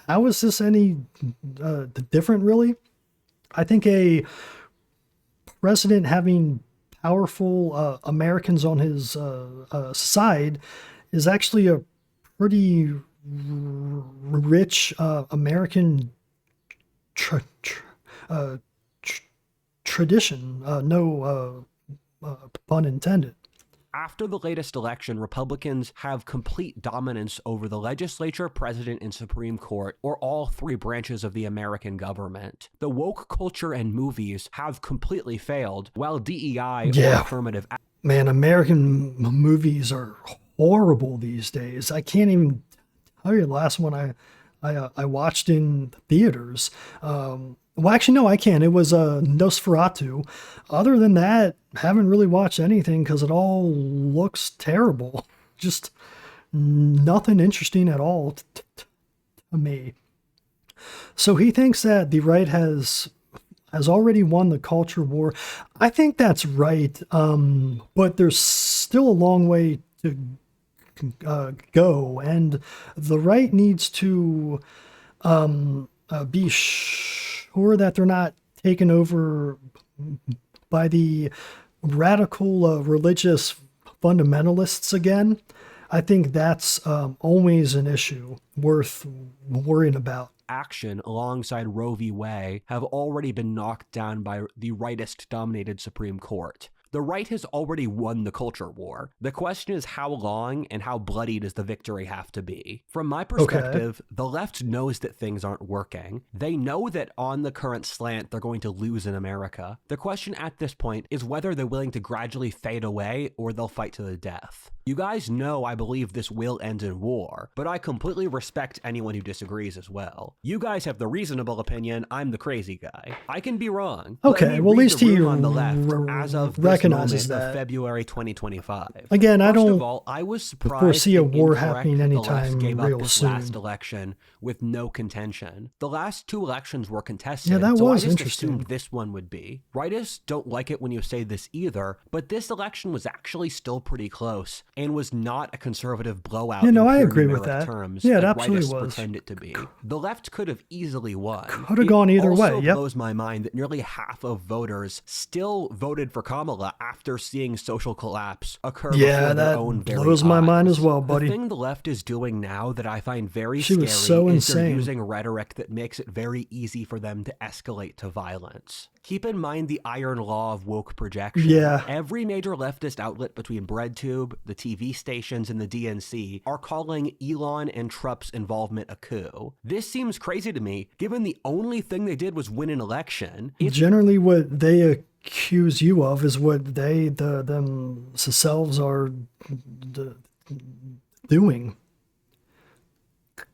how is this any different, really? I think a president having powerful Americans on his side is actually a pretty rich American tradition. No pun intended. After the latest election, Republicans have complete dominance over the legislature, president, and Supreme Court, or all three branches of the American government. The woke culture and movies have completely failed, while DEI or affirmative action. Man, American movies are horrible these days. I can't even tell you the last one I watched in theaters. Well, actually, no, I can't. It was Nosferatu. Other than that, haven't really watched anything because it all looks terrible. Just nothing interesting at all to me. So he thinks that the right has already won the culture war. I think that's right, but there's still a long way to go, and the right needs to be sure that they're not taken over by the radical religious fundamentalists again. I think that's always an issue worth worrying about. Action alongside Roe v. Wade have already been knocked down by the rightist-dominated Supreme Court. The right has already won the culture war. The question is how long and how bloody does the victory have to be? From my perspective, the left knows that things aren't working. They know that on the current slant, they're going to lose in America. The question at this point is whether they're willing to gradually fade away or they'll fight to the death. You guys know I believe this will end in war, but I completely respect anyone who disagrees as well. You guys have the reasonable opinion, I'm the crazy guy. I can be wrong. Okay, well at least he on the left as of recognizes that. Of February 2025. Again, I don't I was surprised foresee a war happening anytime real soon. Last election with no contention. The last two elections were contested. Yeah, that so was I just interesting. assumed this one would be. Rightists don't like it when you say this either, but this election was actually still pretty close. and was not a conservative blowout. You know, in I pure agree with numeric that. Terms, Yeah, it like absolutely rightists was. pretend it to be. The left could have easily won. Could have gone either way. It Yep. blows my mind that nearly half of voters still voted for Kamala after seeing social collapse occur before their own very eyes. Yeah, that blows my mind as well, buddy. The thing the left is doing now that I find very She scary was so is insane. they're using rhetoric that makes it very easy for them to escalate to violence. Keep in mind the iron law of woke projection. Yeah. Every major leftist outlet between BreadTube, the TV stations, and the DNC are calling Elon and Trump's involvement a coup. This seems crazy to me, given the only thing they did was win an election. Generally, what they accuse you of is what they themselves are doing.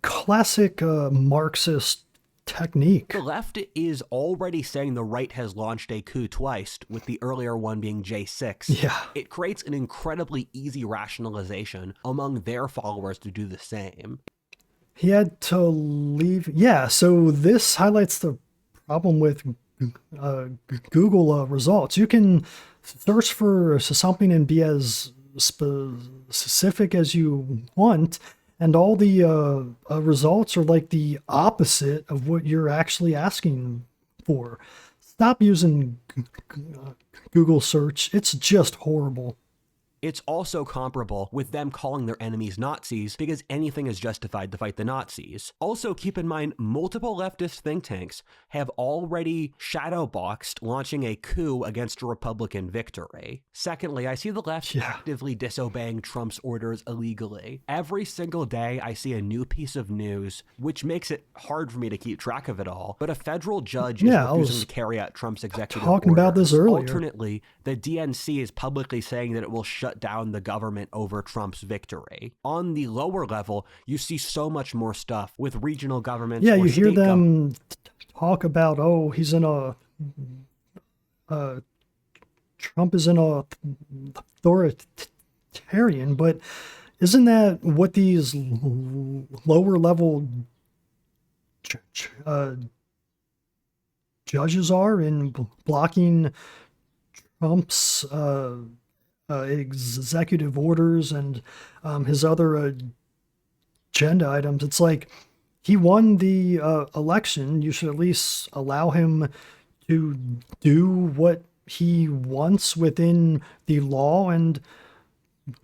Classic Marxist technique. The left is already saying the right has launched a coup twice, with the earlier one being J6. Yeah. It creates an incredibly easy rationalization among their followers to do the same. He had to leave. Yeah, so this highlights the problem with Google results. You can search for something and be as specific as you want, and all the results are like the opposite of what you're actually asking for. Stop using Google search. It's just horrible. It's also comparable with them calling their enemies Nazis because anything is justified to fight the Nazis. Also, keep in mind, multiple leftist think tanks have already shadowboxed launching a coup against a Republican victory. Secondly, I see the left actively disobeying Trump's orders illegally. Every single day, I see a new piece of news, which makes it hard for me to keep track of it all. But a federal judge is refusing to carry out Trump's executive orders. About this earlier. Alternately, the DNC is publicly saying that it will shut down the government over Trump's victory. On the lower level, you see so much more stuff with regional governments. Yeah, you hear them talk about, oh, he's in a Trump is an authoritarian, but isn't that what these lower level judges are in blocking Trump's executive orders and his other agenda items? It's like, he won the election. You should at least allow him to do what he wants within the law and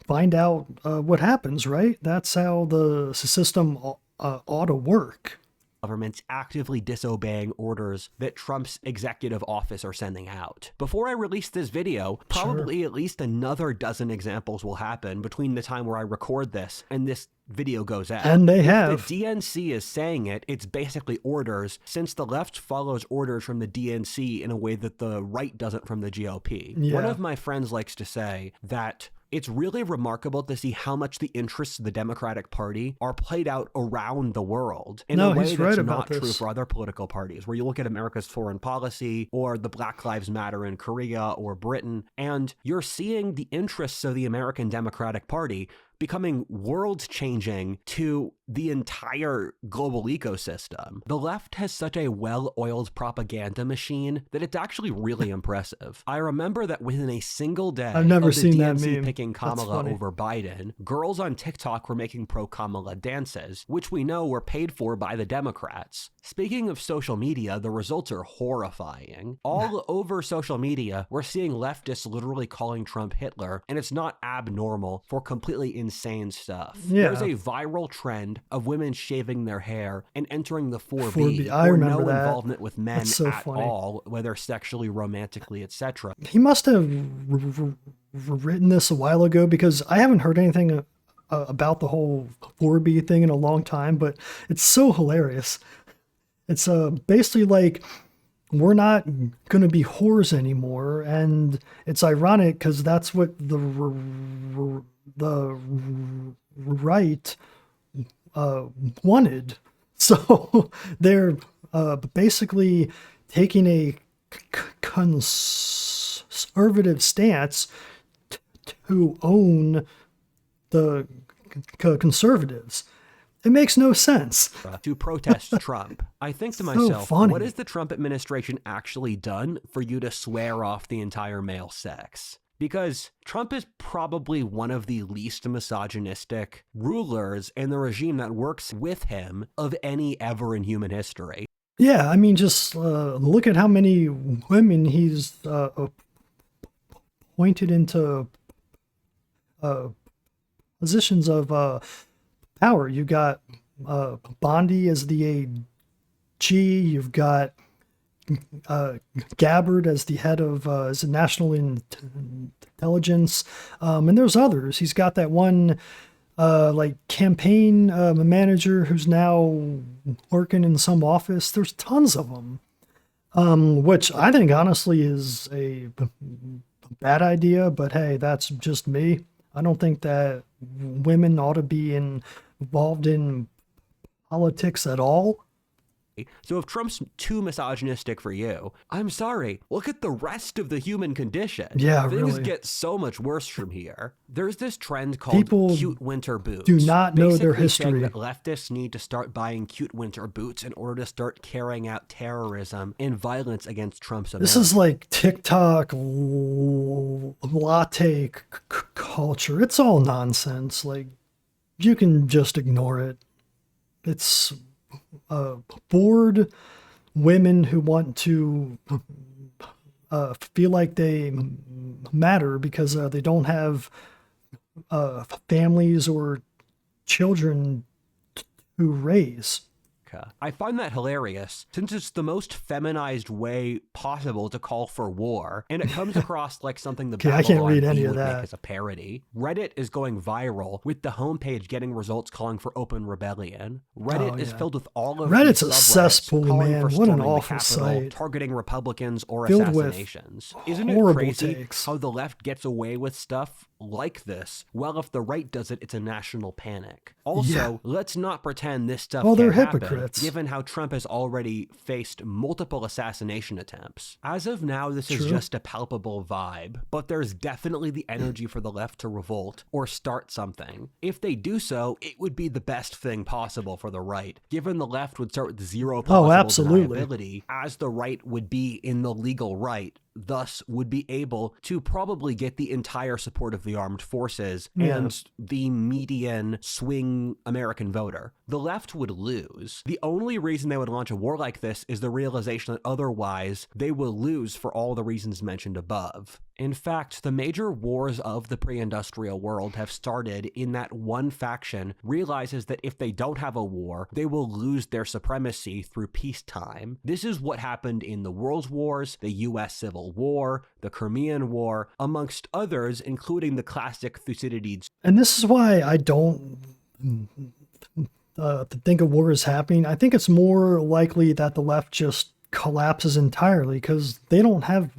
find out what happens, right? That's how the system ought to work. Governments actively disobeying orders that Trump's executive office are sending out. Before I release this video, probably at least another dozen examples will happen between the time where I record this and this video goes out. And they have. If the DNC is saying it, it's basically orders, since the left follows orders from the DNC in a way that the right doesn't from the GOP. Yeah. One of my friends likes to say that it's really remarkable to see how much the interests of the Democratic Party are played out around the world in a way that's not true for other political parties, where you look at America's foreign policy or the Black Lives Matter in Korea or Britain, and you're seeing the interests of the American Democratic Party becoming world-changing to the entire global ecosystem. The left has such a well-oiled propaganda machine that it's actually really impressive. I remember that within a single day I've never seen that that meme. Picking Kamala over Biden, girls on TikTok were making pro-Kamala dances, which we know were paid for by the Democrats. Speaking of social media, the results are horrifying. All over social media, we're seeing leftists literally calling Trump Hitler, and it's not abnormal for completely insane stuff. Yeah. There's a viral trend of women shaving their hair and entering the 4B, 4B. I remember no that. involvement with men at funny. all, whether sexually, romantically, etc. He must have written this a while ago, because I haven't heard anything about the whole 4B thing in a long time, but it's so hilarious. It's basically like, we're not going to be whores anymore, and it's ironic because that's what the right wanted. So they're basically taking a conservative stance to own the conservatives. It makes no sense. To protest Trump. I think to myself, what has the Trump administration actually done for you to swear off the entire male sex? because Trump is probably one of the least misogynistic rulers in the regime that works with him of any ever in human history. Yeah, I mean, just look at how many women he's appointed into positions of power. You got Bondi as the AG. You've got Gabbard as the head of as a national intelligence, and there's others. He's got that one like campaign manager who's now working in some office. There's tons of them, which I think honestly is a bad idea. But hey, that's just me. I don't think that women ought to be involved in politics at all. So if Trump's too misogynistic for you, I'm sorry, look at the rest of the human condition. Yeah, Things really. get so much worse from here. There's this trend called cute winter boots. Do not know their history. That leftists need to start buying cute winter boots in order to start carrying out terrorism and violence against Trump's America. This is like TikTok latte culture. It's all nonsense. Like, you can just ignore it. It's bored women who want to feel like they matter because they don't have families or children to raise. I find that hilarious, since it's the most feminized way possible to call for war, and it comes across like something the I can't read any would of that make as a parody. Reddit is going viral, with the homepage getting results calling for open rebellion. Reddit is filled with all of Reddit's these a cesspool, man. What an awful Capitol, site. targeting Republicans or Filled assassinations. Isn't it crazy takes. how the left gets away with stuff like this? Well, if the right does it, it's a national panic. Also, let's not pretend this stuff they're can't happen, hypocrites. given how Trump has already faced multiple assassination attempts. As of now, this is just a palpable vibe, but there's definitely the energy for the left to revolt or start something. If they do so, it would be the best thing possible for the right, given the left would start with zero possible deniability, as the right would be in the legal right, thus would be able to probably get the entire support of the armed forces and the median swing American voter. The left would lose. The only reason they would launch a war like this is the realization that otherwise they will lose for all the reasons mentioned above. In fact, the major wars of the pre-industrial world have started in that one faction realizes that if they don't have a war, they will lose their supremacy through peacetime. This is what happened in the World Wars, the US Civil War, the Crimean War, amongst others, including the classic Thucydides. And this is why I don't think a war is happening. I think it's more likely that the left just collapses entirely because they don't have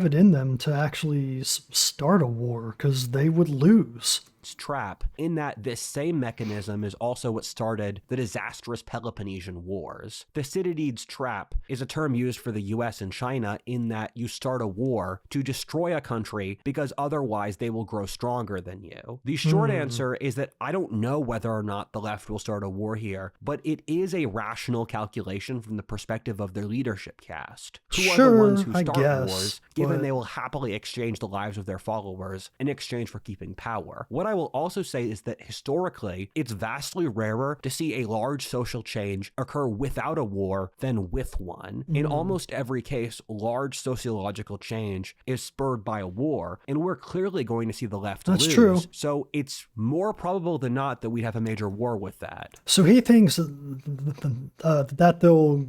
it in them to actually start a war because they would lose. Trap, in that this same mechanism is also what started the disastrous Peloponnesian Wars. Thucydides' trap is a term used for the US and China in that you start a war to destroy a country because otherwise they will grow stronger than you. The short answer is that I don't know whether or not the left will start a war here, but it is a rational calculation from the perspective of their leadership caste. Who are the ones who start wars, given they will happily exchange the lives of their followers in exchange for keeping power. What I will also say is that historically, it's vastly rarer to see a large social change occur without a war than with one. In almost every case, large sociological change is spurred by a war, and we're clearly going to see the left lose. That's true. So it's more probable than not that we'd have a major war with that. So he thinks that they'll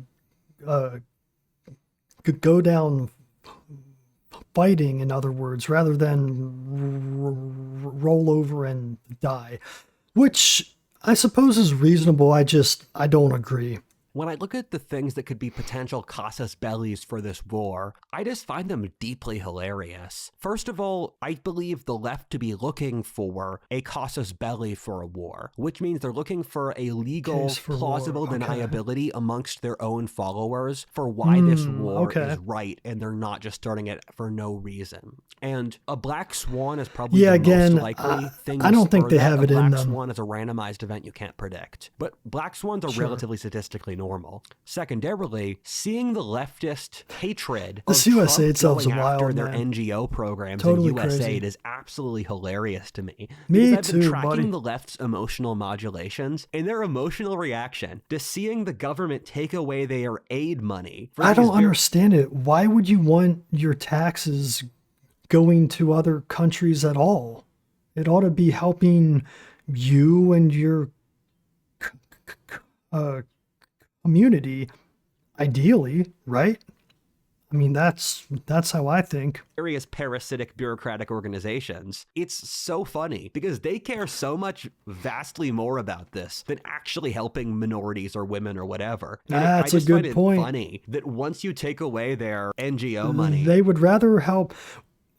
go down fighting, in other words, rather than roll over and die, which I suppose is reasonable. I don't agree. When I look at the things that could be potential casus bellis for this war, I just find them deeply hilarious. First of all, I believe the left to be looking for a casus belli for a war, which means they're looking for a legal, plausible deniability amongst their own followers for why this war is right, and they're not just starting it for no reason. And a black swan is probably the most likely thing. I don't think they have it in them. Black swan is a randomized event you can't predict, but black swans are relatively statistically normal. normal. Secondarily, seeing the leftist hatred this of USAID Trump stuff's going wild, after their man. NGO programs Totally and USAID crazy. is absolutely hilarious to me. Me because I've been too, tracking buddy. the left's emotional modulations and their emotional reaction to seeing the government take away their aid money. I don't understand it. Why would you want your taxes going to other countries at all? It ought to be helping you and your community, ideally, right? I mean, that's how I think. Various parasitic bureaucratic organizations. It's so funny because they care so much vastly more about this than actually helping minorities or women or whatever. And that's a good point. Funny that once you take away their NGO money, they would rather help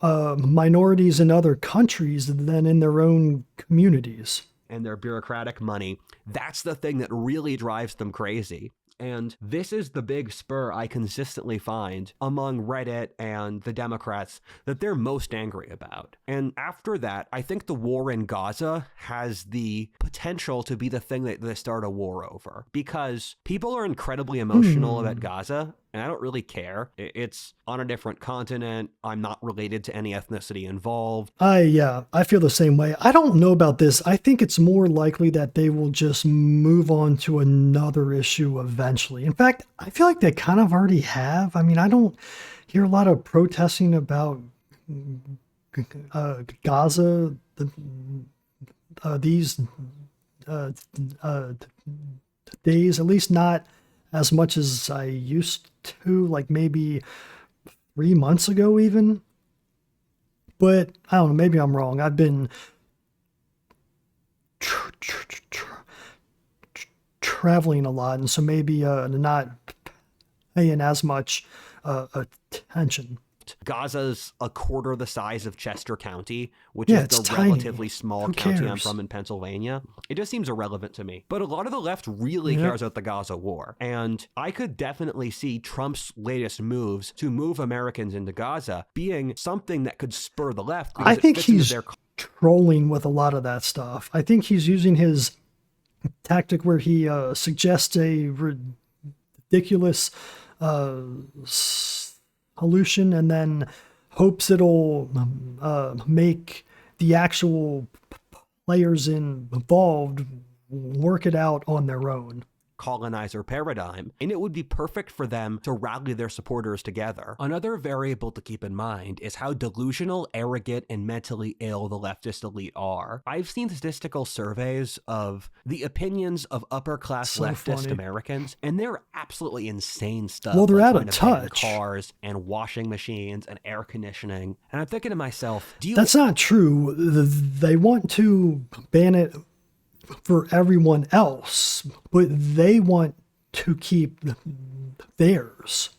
minorities in other countries than in their own communities. And their bureaucratic money, that's the thing that really drives them crazy. And this is the big spur I consistently find among Reddit and the Democrats that they're most angry about. And after that, I think the war in Gaza has the potential to be the thing that they start a war over, because people are incredibly emotional about Gaza. And I don't really care. It's on a different continent. I'm not related to any ethnicity involved. I feel the same way. I don't know about this. I think it's more likely that they will just move on to another issue eventually. In fact, I feel like they kind of already have. I mean, I don't hear a lot of protesting about Gaza these days, at least not as much as I used to, like maybe 3 months ago even. But I don't know, maybe I'm wrong. I've been traveling a lot, and so maybe not paying as much attention. Gaza's a quarter the size of Chester County, which is the relatively small county I'm from in Pennsylvania. It just seems irrelevant to me. But a lot of the left really cares about the Gaza war. And I could definitely see Trump's latest moves to move Americans into Gaza being something that could spur the left. I think he's trolling with a lot of that stuff. I think he's using his tactic where he suggests a ridiculous solution and then hopes it'll make the actual players involved work it out on their own. Colonizer paradigm, and it would be perfect for them to rally their supporters together. Another variable to keep in mind is how delusional, arrogant, and mentally ill the leftist elite are. I've seen statistical surveys of the opinions of upper-class leftist Americans, and they're absolutely insane stuff. Well, they're out of touch. Cars and washing machines and air conditioning, and I'm thinking to myself, that's not true. They want to ban it for everyone else, but they want to keep theirs.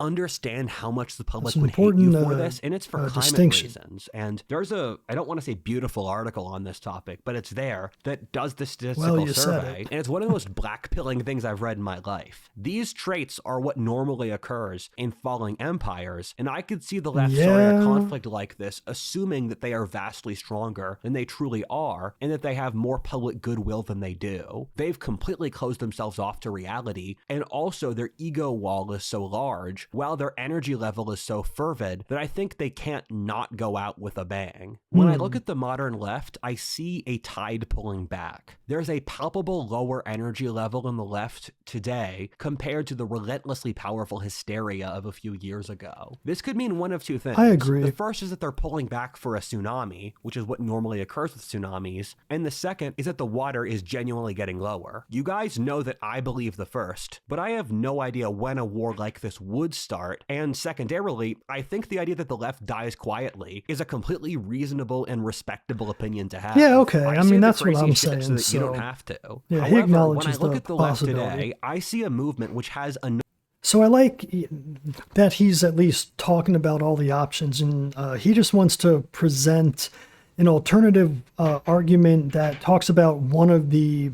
Understand how much the public would hate you for this, and it's for climate reasons. And there's I don't want to say beautiful article on this topic, but it's there that does the statistical survey, and it's one of the most black-pilling things I've read in my life. These traits are what normally occurs in falling empires, and I could see the left starting a conflict like this, assuming that they are vastly stronger than they truly are, and that they have more public goodwill than they do. They've completely closed themselves off to reality, and also their ego wall is so large, while their energy level is so fervid, that I think they can't not go out with a bang. When I look at the modern left, I see a tide pulling back. There's a palpable lower energy level in the left today compared to the relentlessly powerful hysteria of a few years ago. This could mean one of two things. I agree. The first is that they're pulling back for a tsunami, which is what normally occurs with tsunamis, and the second is that the water is genuinely getting lower. You guys know that I believe the first, but I have no idea when a war like this would start, and secondarily, I think the idea that the left dies quietly is a completely reasonable and respectable opinion to have. Yeah, okay. I mean, that's what I'm saying. So that you don't have to. Yeah, however, he acknowledges when I look at the left possibility. today, I see a movement which has a So I like that he's at least talking about all the options, and he just wants to present an alternative argument that talks about one of the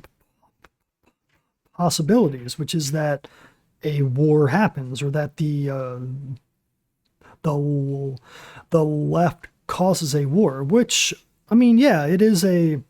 possibilities, which is that a war happens, or that the left causes a war. Which, I mean, yeah, it is a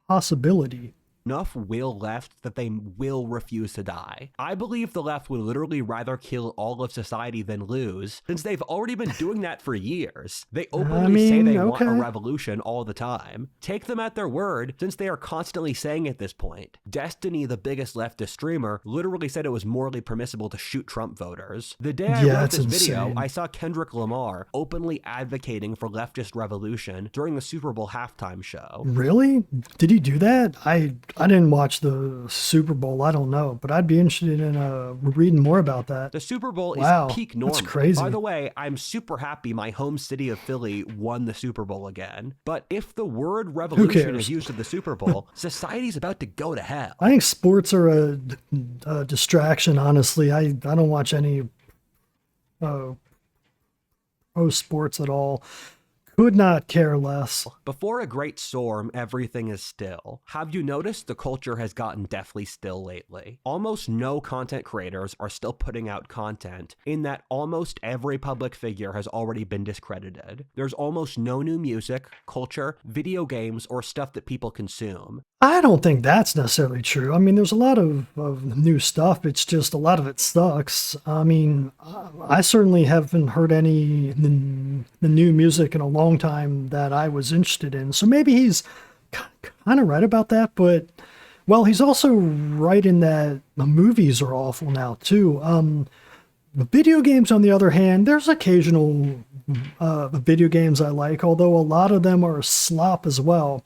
possibility. enough will left that they will refuse to die. I believe the left would literally rather kill all of society than lose, since they've already been doing that for years. They openly say they want a revolution all the time. Take them at their word, since they are constantly saying at this point. Destiny, the biggest leftist streamer, literally said it was morally permissible to shoot Trump voters. The day I wrote this video, I saw Kendrick Lamar openly advocating for leftist revolution during the Super Bowl halftime show. Really? Did he do that? I didn't watch the Super Bowl. I don't know, but I'd be interested in reading more about that. The Super Bowl is peak normal. That's crazy. By the way, I'm super happy my home city of Philly won the Super Bowl again. But if the word revolution is used at the Super Bowl, society's about to go to hell. I think sports are a distraction, honestly. I don't watch any pro sports at all. Could not care less. Before a great storm, everything is still. Have you noticed the culture has gotten deathly still lately? Almost no content creators are still putting out content, in that almost every public figure has already been discredited. There's almost no new music, culture, video games, or stuff that people consume. I don't think that's necessarily true. I mean, there's a lot of new stuff. It's just a lot of it sucks. I mean, I certainly haven't heard any the new music in a long time that I was interested in. So maybe he's kind of right about that. But, well, he's also right in that the movies are awful now, too. The video games, on the other hand, there's occasional video games I like, although a lot of them are slop as well.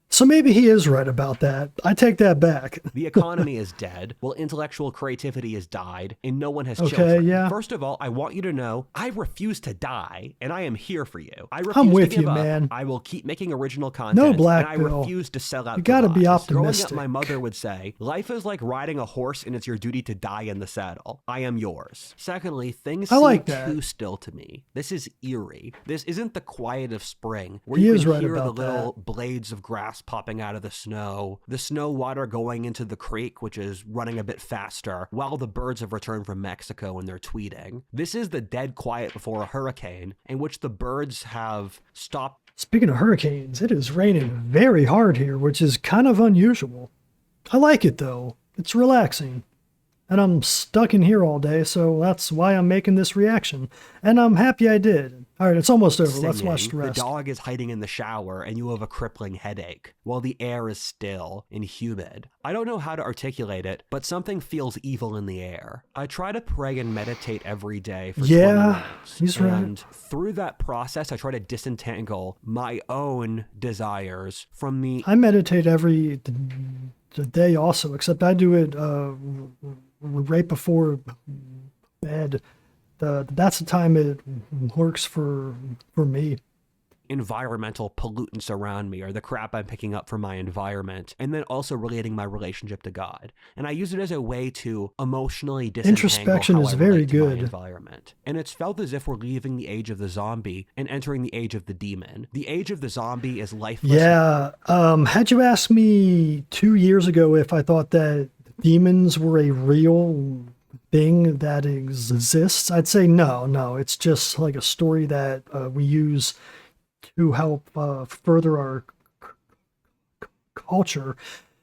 So maybe he is right about that. I take that back. The economy is dead, while intellectual creativity has died, and no one has children. Yeah. First of all, I want you to know, I refuse to die, and I am here for you. I refuse I'm with to give you, up. man. I will keep making original content, No black and I bill. refuse to sell out. You gotta be optimistic. Growing up, my mother would say, life is like riding a horse, and it's your duty to die in the saddle. I am yours. Secondly, things seem too still to me. This is eerie. This isn't the quiet of spring, where you can hear the little blades of grass popping out of the snow water going into the creek, which is running a bit faster, while the birds have returned from Mexico and they're tweeting. This is the dead quiet before a hurricane, in which the birds have stopped. Speaking of hurricanes, it is raining very hard here, which is kind of unusual. I like it, though. It's relaxing. And I'm stuck in here all day, so that's why I'm making this reaction. And I'm happy I did. All right, it's almost over. Singing. Let's watch the rest. The dog is hiding in the shower, and you have a crippling headache, while the air is still and humid. I don't know how to articulate it, but something feels evil in the air. I try to pray and meditate every day for 20 minutes. He's right. And through that process, I try to disentangle my own desires from the... I meditate every day also, except I do it right before bed. That's the time it works for me. Environmental pollutants around me, or the crap I'm picking up from my environment, and then also relating my relationship to God. And I use it as a way to emotionally disentangle Introspection how is I very relate to good. my environment. And it's felt as if we're leaving the age of the zombie and entering the age of the demon. The age of the zombie is lifeless. Yeah. Had you asked me 2 years ago if I thought that demons were a real thing that exists, I'd say no. It's just like a story that we use to help further our culture.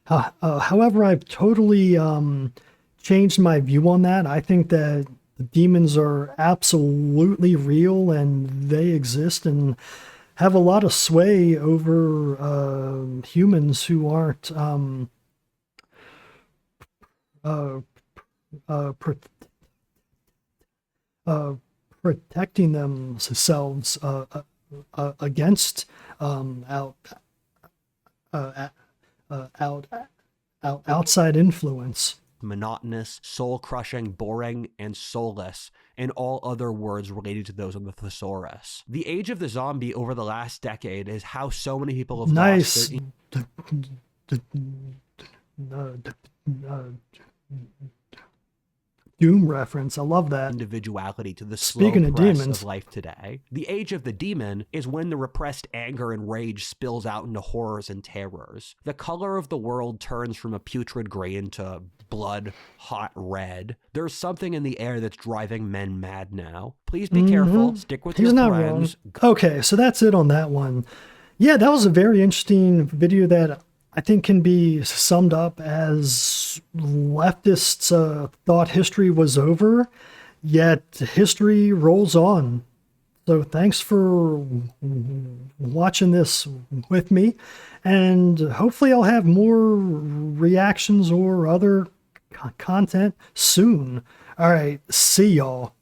However, I've totally changed my view on that. I think that the demons are absolutely real and they exist and have a lot of sway over humans who aren't protecting themselves against outside influence. Monotonous, soul-crushing, boring, and soulless, and all other words related to those of the thesaurus. The age of the zombie over the last decade is how so many people have lost their... Doom reference. I love that. Individuality to the slow press of life today. The age of the demon is when the repressed anger and rage spills out into horrors and terrors. The color of the world turns from a putrid gray into blood hot red. There's something in the air that's driving men mad now. Please be careful. Stick with your friends. Wrong. Okay, so that's it on that one. Yeah, that was a very interesting video that I think can be summed up as leftists thought history was over, yet history rolls on. So thanks for watching this with me, and hopefully I'll have more reactions or other content soon. All right, see y'all.